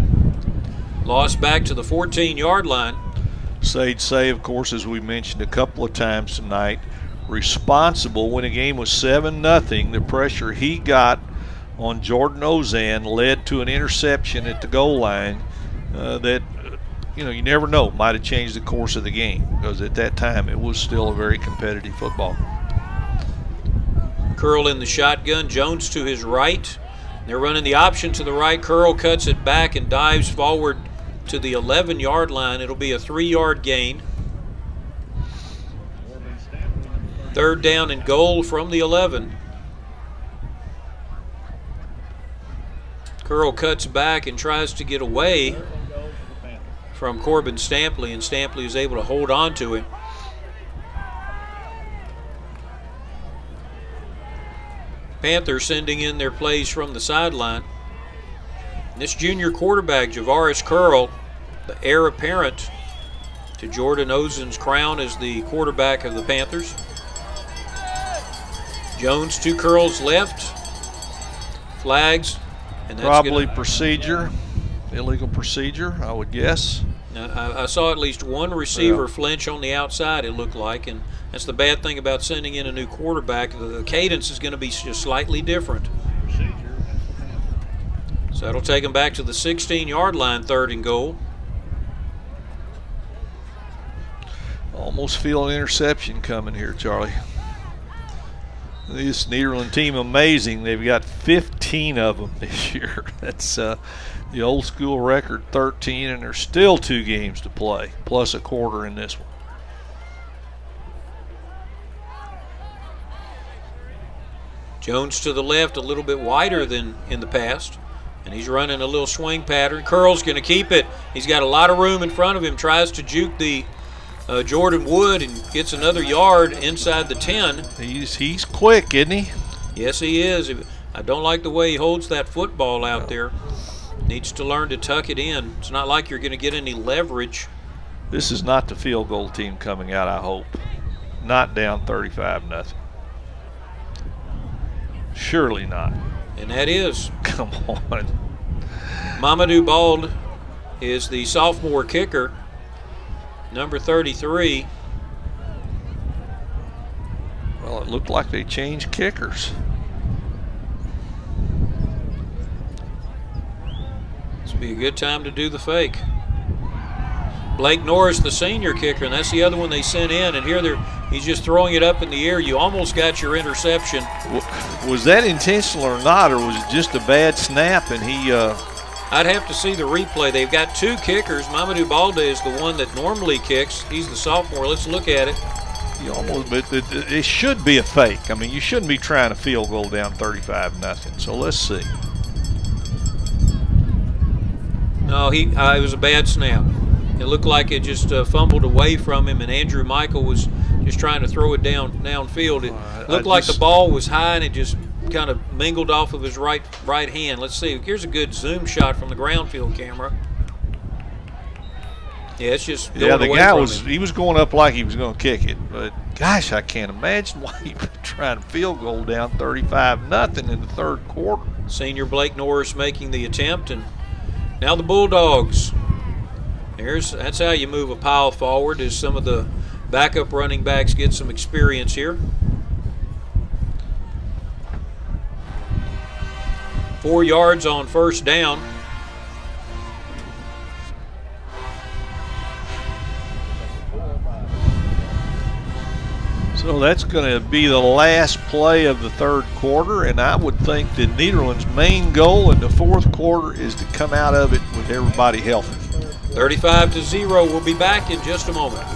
Lost back to the 14-yard line. Sage Say, of course, as we mentioned a couple of times tonight, responsible when the game was 7-0. The pressure he got on Jordan Ozen led to an interception at the goal line that, you never know, might have changed the course of the game, because at that time it was still a very competitive football. Curl in the shotgun, Jones to his right. They're running the option to the right. Curl cuts it back and dives forward to the 11-yard line. It'll be a 3-yard gain. 3rd down and goal from the 11. Curl cuts back and tries to get away from Corbin Stampley, and Stampley is able to hold on to him. Panthers sending in their plays from the sideline. This junior quarterback, Javaris Curl, the heir apparent to Jordan Ozen's crown as the quarterback of the Panthers. Jones to Curl's left. Flags. And that's probably procedure, illegal procedure, I would guess. Now, I saw at least one receiver flinch on the outside, it looked like, and that's the bad thing about sending in a new quarterback. The cadence is going to be just slightly different. So that'll take them back to the 16-yard line, 3rd and goal. Almost feel an interception coming here, Charlie. This Nederland team, amazing. They've got 15 of them this year. That's the old school record, 13, and there's still 2 games to play, plus a quarter in this one. Jones to the left, a little bit wider than in the past, and he's running a little swing pattern. Curl's going to keep it. He's got a lot of room in front of him, tries to juke the Jordan Wood and gets another yard inside the 10. He's quick, isn't he? Yes, he is. I don't like the way he holds that football out there. Needs to learn to tuck it in. It's not like you're going to get any leverage. This is not the field goal team coming out, I hope. Not down 35-0. Surely not. And that is. Come on. Mamadou Bald is the sophomore kicker, number 33. Well, it looked like they changed kickers. This would be a good time to do the fake. Blake Norris, the senior kicker, and that's the other one they sent in. And here he's just throwing it up in the air. You almost got your interception. Was that intentional or not, or was it just a bad snap and he I'd have to see the replay. They've got two kickers. Mamadou Balde is the one that normally kicks. He's the sophomore. Let's look at it. But it should be a fake. I mean, you shouldn't be trying a field goal down 35-0. So let's see. No, it was a bad snap. It looked like it just fumbled away from him, and Andrew Michael was just trying to throw it downfield. It looked like the ball was high, and it just kind of mingled off of his right hand. Let's see. Here's a good zoom shot from the ground field camera. Yeah, it's just going the away guy from him. he was going up like he was going to kick it, but gosh, I can't imagine why he was trying to field goal down 35-0 in the third quarter. Senior Blake Norris making the attempt, and now the Bulldogs. That's how you move a pile forward, as some of the backup running backs get some experience here. 4 yards on first down. So that's going to be the last play of the third quarter, and I would think that Nederland's main goal in the fourth quarter is to come out of it with everybody healthy. 35-0. We'll be back in just a moment.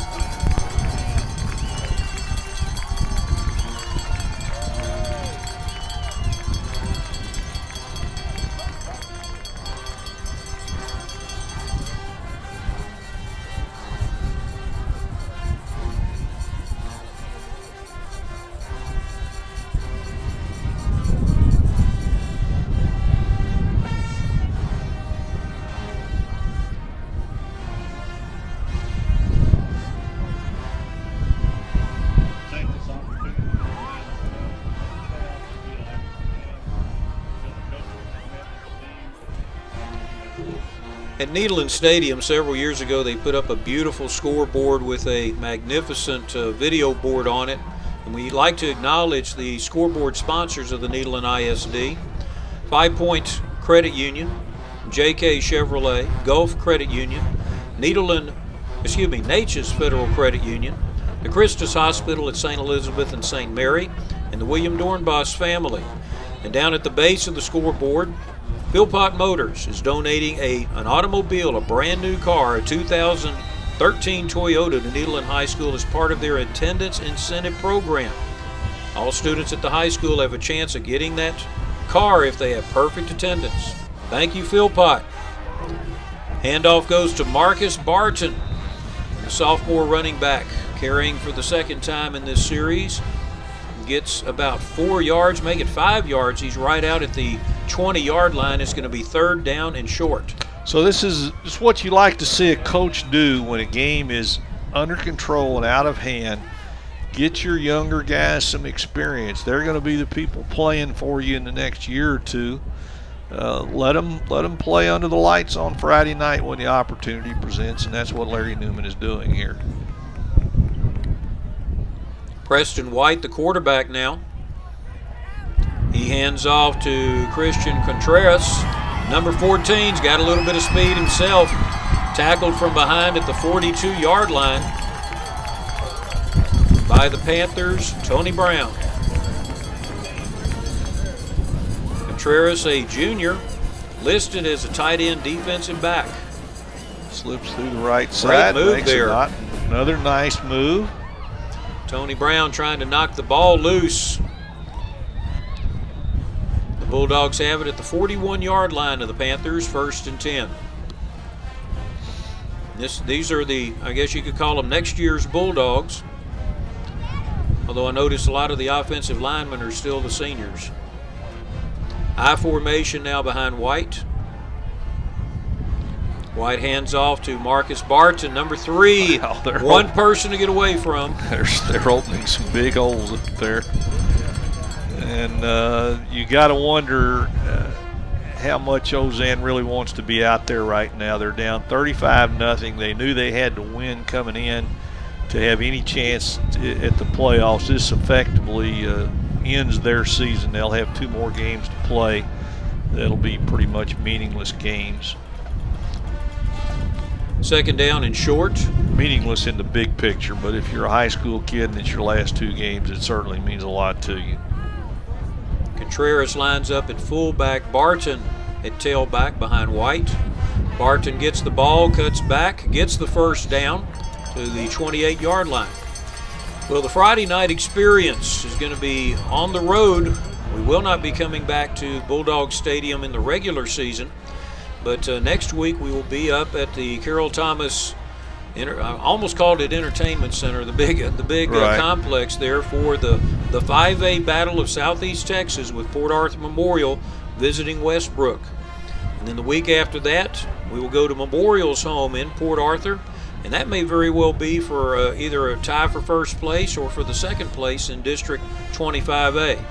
At Nederland Stadium several years ago, they put up a beautiful scoreboard with a magnificent video board on it. And we'd like to acknowledge the scoreboard sponsors of the Nederland ISD: 5 Point Credit Union, JK Chevrolet, Gulf Credit Union, Natchez Federal Credit Union, the Christus Hospital at St. Elizabeth and St. Mary, and the William Dornbos family. And down at the base of the scoreboard, Philpott Motors is donating an automobile, a brand new car, a 2013 Toyota to Nederland High School as part of their attendance incentive program. All students at the high school have a chance of getting that car if they have perfect attendance. Thank you, Philpott. Handoff goes to Marcus Barton, the sophomore running back, carrying for the second time in this series. Gets about 4 yards, make it 5 yards. He's right out at the 20-yard line. It's going to be third down and short. So this is what you like to see a coach do when a game is under control and out of hand. Get your younger guys some experience. They're going to be the people playing for you in the next year or two. Let them play under the lights on Friday night when the opportunity presents, and that's what Larry Newman is doing here. Preston White, the quarterback now. He hands off to Christian Contreras. Number 14's got a little bit of speed himself. Tackled from behind at the 42-yard line by the Panthers, Tony Brown. Contreras, a junior, listed as a tight end defensive back. Slips through the right side. Great move makes there. Another nice move. Tony Brown trying to knock the ball loose. The Bulldogs have it at the 41-yard line of the Panthers, 1st and 10. These are the, I guess you could call them next year's Bulldogs. Although I noticed a lot of the offensive linemen are still the seniors. I formation now behind White. White hands off to Marcus Barton, number 3. Wow, one person to get away from. They're opening some big holes up there. And you got to wonder how much Ozen really wants to be out there right now. They're down 35-0. They knew they had to win coming in to have any chance at the playoffs. This effectively ends their season. They'll have 2 more games to play. That'll be pretty much meaningless games. Second down and short. Meaningless in the big picture, but if you're a high school kid and it's your last 2 games, it certainly means a lot to you. Contreras lines up at fullback. Barton at tailback behind White. Barton gets the ball, cuts back, gets the first down to the 28-yard line. Well, the Friday night experience is going to be on the road. We will not be coming back to Bulldog Stadium in the regular season. But next week we will be up at the Carroll Thomas, I almost called it Entertainment Center, the big right. complex there for the 5A Battle of Southeast Texas with Port Arthur Memorial visiting Westbrook. And then the week after that, we will go to Memorial's home in Port Arthur, and that may very well be for either a tie for first place or for the second place in District 25A.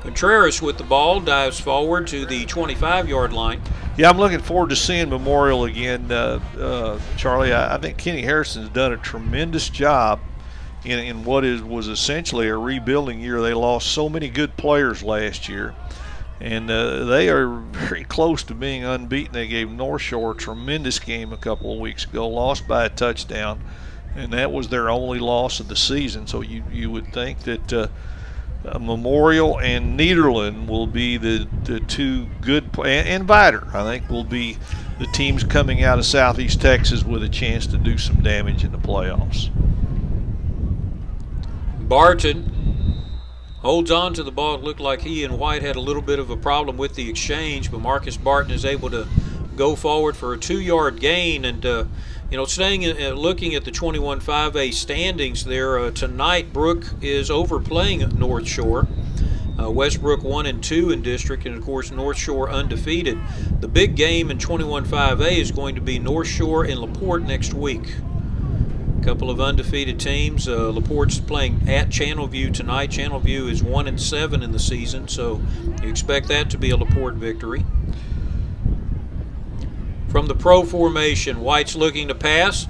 Contreras with the ball dives forward to the 25-yard line. Yeah, I'm looking forward to seeing Memorial again, Charlie. I think Kenny Harrison's done a tremendous job in what was essentially a rebuilding year. They lost so many good players last year, and they are very close to being unbeaten. They gave North Shore a tremendous game a couple of weeks ago, lost by a touchdown, and that was their only loss of the season. So you would think that Memorial and Nederland will be the 2 good, and Vider, I think, will be the teams coming out of Southeast Texas with a chance to do some damage in the playoffs. Barton holds on to the ball. It looked like he and White had a little bit of a problem with the exchange, but Marcus Barton is able to go forward for a 2-yard gain. And looking at the 21-5A standings there, tonight Brooke is overplaying North Shore. Westbrook 1-2 in district, and of course North Shore undefeated. The big game in 21-5A is going to be North Shore and LaPorte next week. A couple of undefeated teams. LaPorte's playing at Channelview tonight. Channelview is 1-7 in the season, so you expect that to be a LaPorte victory. From the pro formation, White's looking to pass.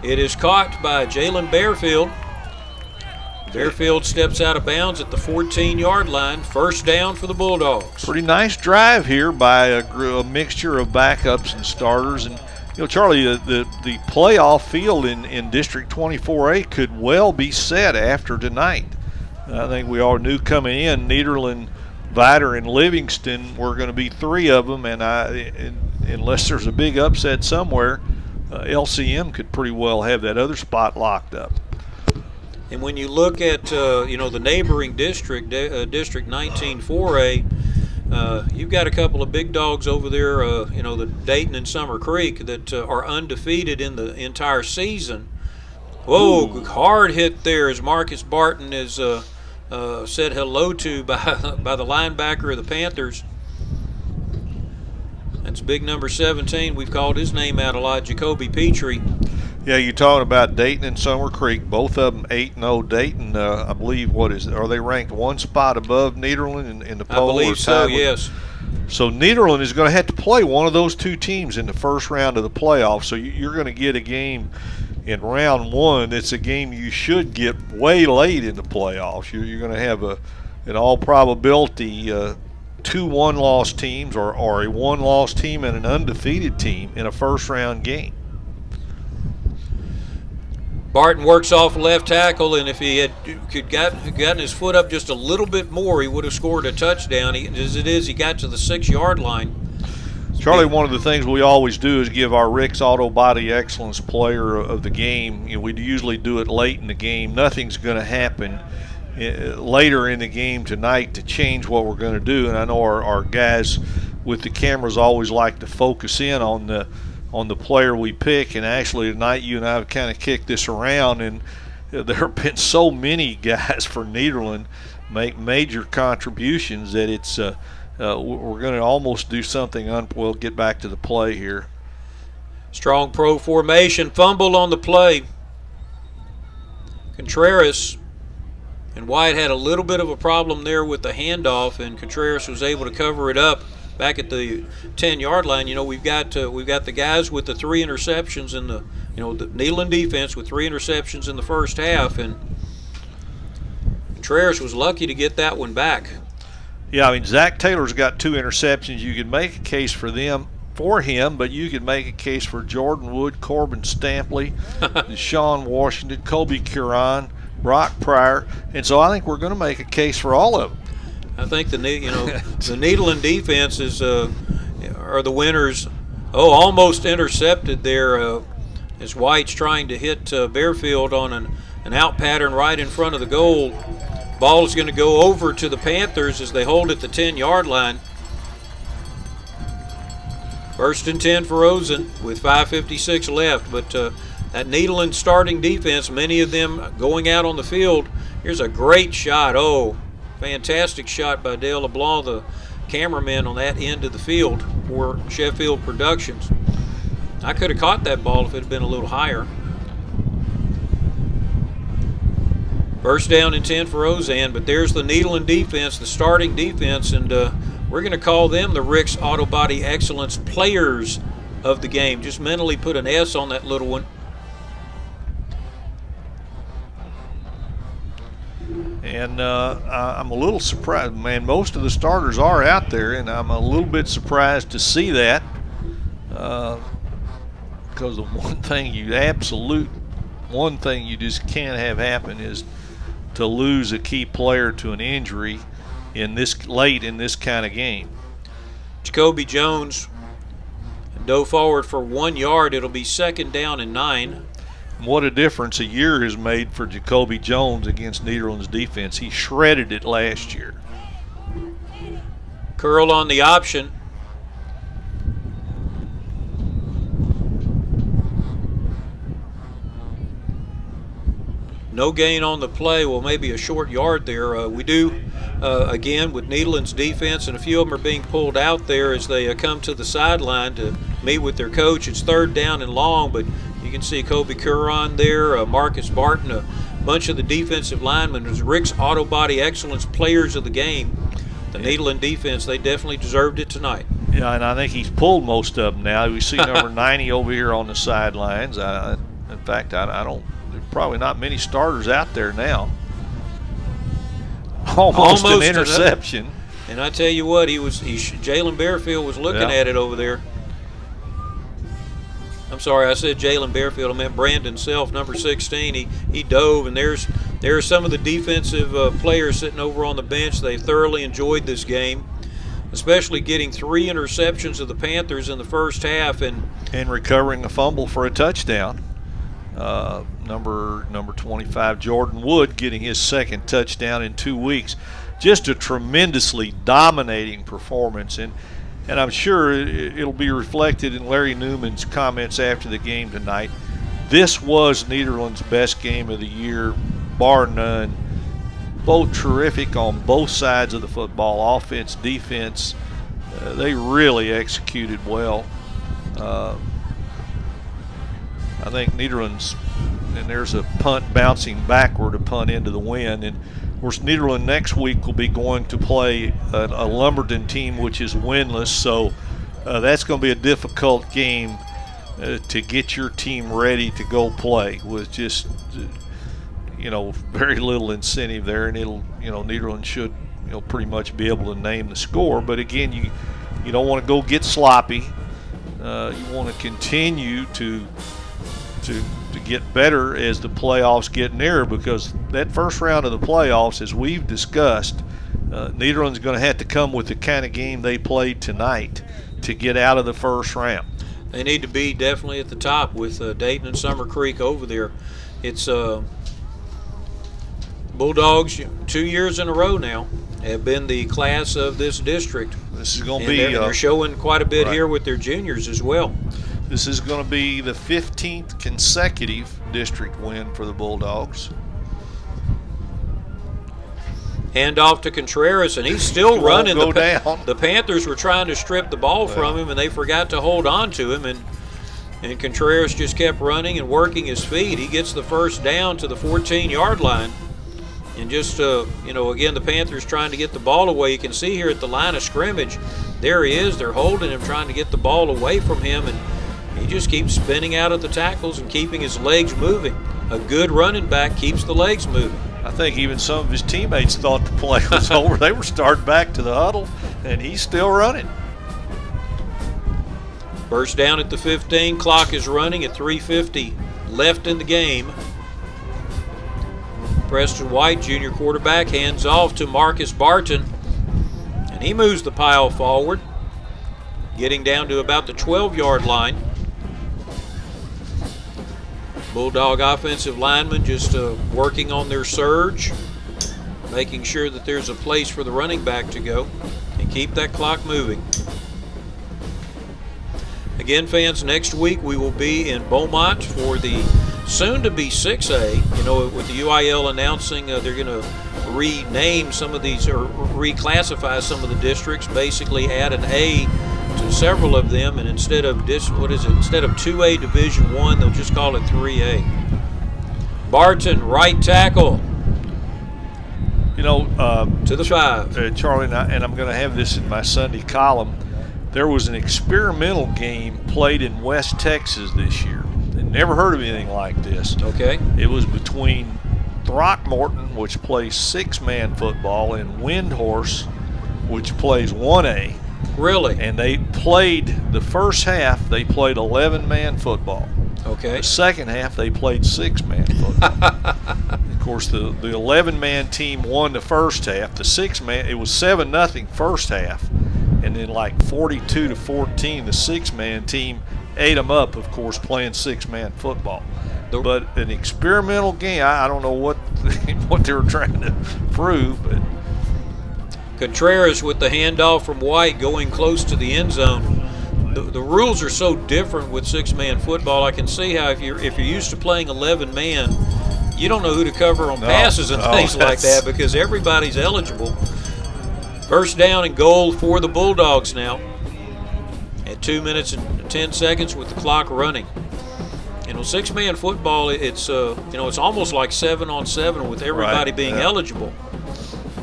It is caught by Jalen Bearfield. Bearfield steps out of bounds at the 14-yard line. First down for the Bulldogs. Pretty nice drive here by a mixture of backups and starters. And, Charlie, the playoff field in District 24A could well be set after tonight. I think we all knew coming in, Nederland, Vider, and Livingston were going to be 3 of them, and unless there's a big upset somewhere, LCM could pretty well have that other spot locked up. And when you look at the neighboring district, District 19-4A, you've got a couple of big dogs over there. The Dayton and Summer Creek that are undefeated in the entire season. Whoa, hard hit there as Marcus Barton is said hello to by the linebacker of the Panthers. That's big number 17. We've called his name out a lot, Jacoby Petrie. Yeah, you're talking about Dayton and Summer Creek, both of them 8-0. Dayton, I believe, are they ranked 1 spot above Nederland in the poll? I believe so, yes. So Nederland is going to have to play one of those 2 teams in the first round of the playoffs. So you're going to get a game in round 1. It's a game you should get way late in the playoffs. You're going to have in all probability, 2 one-loss teams or a one-loss team and an undefeated team in a first-round game. Barton works off left tackle, and if he had gotten his foot up just a little bit more, he would have scored a touchdown. As it is, he got to the 6-yard line. Charlie, one of the things we always do is give our Rick's Auto Body Excellence player of the game. We usually do it late in the game. Nothing's going to happen later in the game tonight to change what we're going to do. And I know our guys with the cameras always like to focus in on on the player we pick. And actually tonight you and I have kind of kicked this around, and there have been so many guys for Nederland make major contributions that it's we're going to almost do something. We'll get back to the play here. Strong pro formation, fumble on the play. Contreras and White had a little bit of a problem there with the handoff, and Contreras was able to cover it up back at the 10-yard line. You know, we've got the guys with the 3 interceptions in the Nederland defense with 3 interceptions in the first half, and Contreras was lucky to get that one back. Yeah, I mean, Zach Taylor's got 2 interceptions. You could make a case for him, but you could make a case for Jordan Wood, Corbin Stampley, Deshaun Washington, Kobe Curon, Brock Pryor, and so I think we're going to make a case for all of them. I think the Nederland defense are the winners. Oh, almost intercepted there as White's trying to hit Bearfield on an out pattern right in front of the goal. Ball is going to go over to the Panthers as they hold at the 10-yard line. 1st and 10 for Ozen with 5:56 left, but that Nederland starting defense, many of them going out on the field. Here's a great shot. Oh, fantastic shot by Dale LeBlanc, the cameraman on that end of the field for Sheffield Productions. I could have caught that ball if it had been a little higher. 1st down and 10 for Ozen, but there's the Nederland defense, the starting defense, and we're going to call them the Rick's Auto Body Excellence Players of the game. Just mentally put an S on that little one. And I'm a little surprised, man. Most of the starters are out there, and I'm a little bit surprised to see that because the one thing you just can't have happen is to lose a key player to an injury in this late in this kind of game. Jacoby Jones dove forward for 1 yard. It'll be 2nd down and 9. What a difference a year has made for Jacoby Jones against Nederland's defense. He shredded it last year. Curl on the option. No gain on the play. Well, maybe a short yard there. We do, again, with Nederland's defense, and a few of them are being pulled out there as they come to the sideline to meet with their coach. It's 3rd down and long, but you can see Kobe Curon there, Marcus Barton, a bunch of the defensive linemen. As Rick's Auto Body Excellence Players of the game. The Nederland defense, they definitely deserved it tonight. Yeah, and I think he's pulled most of them now. We see number 90 over here on the sidelines. In fact, I don't. There's probably not many starters out there now. Almost an interception. And I tell you what, Jalen Bearfield was looking at it over there. I'm sorry, I said Jalen Bearfield. I meant Brandon Self, number 16. He dove, and there's some of the defensive players sitting over on the bench. They thoroughly enjoyed this game, especially getting 3 interceptions of the Panthers in the first half and recovering a fumble for a touchdown. Number 25, Jordan Wood, getting his 2nd touchdown in 2 weeks. Just a tremendously dominating performance, and I'm sure it'll be reflected in Larry Newman's comments after the game tonight. This was Nederland's best game of the year, bar none. Both terrific on both sides of the football, offense, defense. They really executed well. I think Nederland's, and there's a punt bouncing backward, a punt into the wind. And of course, Nederland next week will be going to play a Lumberton team which is winless. So that's going to be a difficult game to get your team ready to go play with just, very little incentive there. And Nederland should, pretty much be able to name the score. But again, you don't want to go get sloppy. You want to continue to get better as the playoffs get nearer, because that first round of the playoffs, as we've discussed, Nederland's going to have to come with the kind of game they played tonight to get out of the first round. They need to be definitely at the top with Dayton and Summer Creek over there. It's Bulldogs 2 years in a row now have been the class of this district. This is going to be they're showing quite a bit here with their juniors as well. This is going to be the 15th consecutive district win for the Bulldogs. Hand off to Contreras, and he's still running. Go down. The Panthers were trying to strip the ball from him, and they forgot to hold on to him, and Contreras just kept running and working his feet. He gets the first down to the 14-yard line. And just, again, the Panthers trying to get the ball away. You can see here at the line of scrimmage, there he is. They're holding him, trying to get the ball away from him, and he just keeps spinning out at the tackles and keeping his legs moving. A good running back keeps the legs moving. I think even some of his teammates thought the play was over. They were starting back to the huddle, and he's still running. First down at the 15. Clock is running at 3:50 left in the game. Preston White, junior quarterback, hands off to Marcus Barton, and he moves the pile forward, getting down to about the 12-yard line. Bulldog offensive linemen just working on their surge, making sure that there's a place for the running back to go and keep that clock moving. Again, fans, next week we will be in Beaumont for the soon-to-be 6A. With the UIL announcing they're going to rename some of these, or reclassify some of the districts, basically add an A to several of them, and instead of 2A Division I, they'll just call it 3A. Barton, right tackle. To the 5. Charlie, and I'm going to have this in my Sunday column. There was an experimental game played in West Texas this year. Never heard of anything like this. Okay. It was between Throckmorton, which plays 6-man football, and Windhorse, which plays 1A. Really? And they played the first half, they played 11-man football. Okay. The second half, they played 6-man football. Of course, the 11-man team won the first half. The 6-man, it was 7-0 first half. And then like 42-14, the 6-man team ate them up, of course, playing 6-man football. But an experimental game, I don't know what they were trying to prove, but Contreras with the handoff from White going close to the end zone. The rules are so different with 6-man football. I can see how if you're used to playing 11-man, you don't know who to cover on passes and things like that because everybody's eligible. First down and goal for the Bulldogs now at 2 minutes and 10 seconds with the clock running. 6-man football, it's almost like 7-on-7 with everybody being eligible.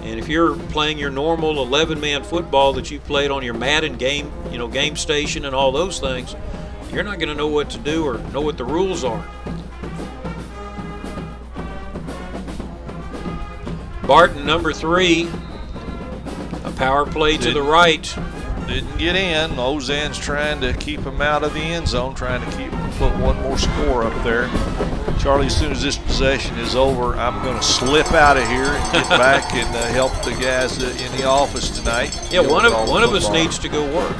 And if you're playing your normal 11-man football that you've played on your Madden game, game station and all those things, you're not going to know what to do or know what the rules are. Barton, number 3, a power play to the right. Didn't get in. Ozen's trying to keep him out of the end zone, trying to put one more score up there. Charlie, as soon as this possession is over, I'm going to slip out of here and get back and help the guys in the office tonight. Yeah, one of us needs to go work.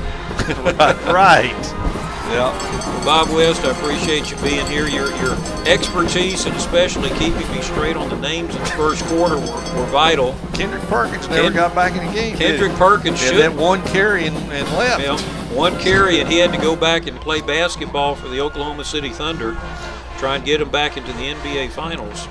Right. Yeah. Well, Bob West, I appreciate you being here. Your expertise and especially keeping me straight on the names in the first quarter were vital. Kendrick Perkins never got back in the game. Kendrick Perkins should. That one carry and left. Yeah, one carry, and he had to go back and play basketball for the Oklahoma City Thunder, try and get him back into the NBA Finals.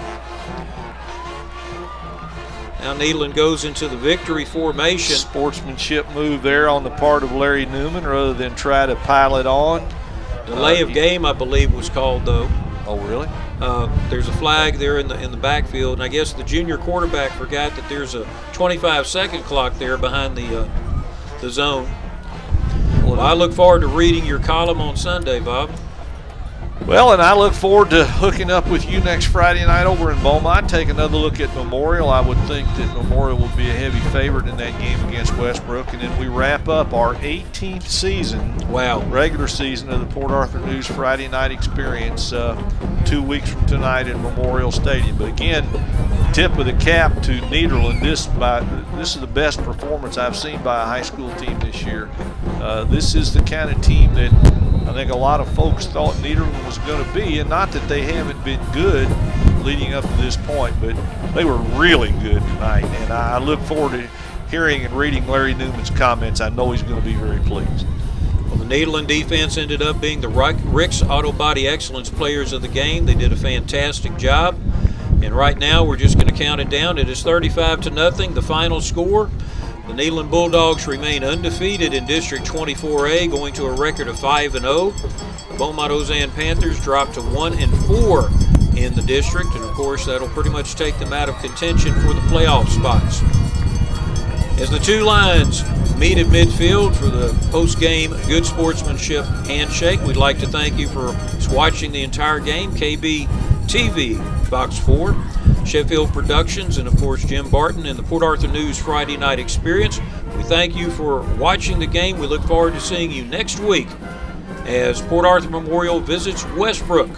Now Nederland goes into the victory formation. Sportsmanship move there on the part of Larry Newman rather than try to pile it on. Delay of game, I believe, was called, though. Oh, really? There's a flag there in the backfield, and I guess the junior quarterback forgot that there's a 25-second clock there behind the zone. Well, I look forward to reading your column on Sunday, Bob. Well, and I look forward to hooking up with you next Friday night over in Beaumont. Take another look at Memorial. I would think that Memorial will be a heavy favorite in that game against Westbrook. And then we wrap up our 18th season, regular season of the Port Arthur News Friday Night Experience 2 weeks from tonight in Memorial Stadium. But again, tip of the cap to Nederland. This is the best performance I've seen by a high school team this year. This is the kind of team that I think a lot of folks thought Nederland was going to be, and not that they haven't been good leading up to this point, but they were really good tonight. And I look forward to hearing and reading Larry Newman's comments. I know he's going to be very pleased. Well, the Nederland defense ended up being the Rick's Auto Body Excellence players of the game. They did a fantastic job. And right now we're just going to count it down. It is 35-0, the final score. The Nederland Bulldogs remain undefeated in District 24A, going to a record of 5-0. The Beaumont Ozen Panthers dropped to 1-4 in the district, and of course that'll pretty much take them out of contention for the playoff spots. As the two lines meet at midfield for the post-game good sportsmanship handshake, we'd like to thank you for watching the entire game. KB TV, Box 4, Sheffield Productions, and of course Jim Barton and the Port Arthur News Friday Night Experience. We thank you for watching the game. We look forward to seeing you next week as Port Arthur Memorial visits Westbrook.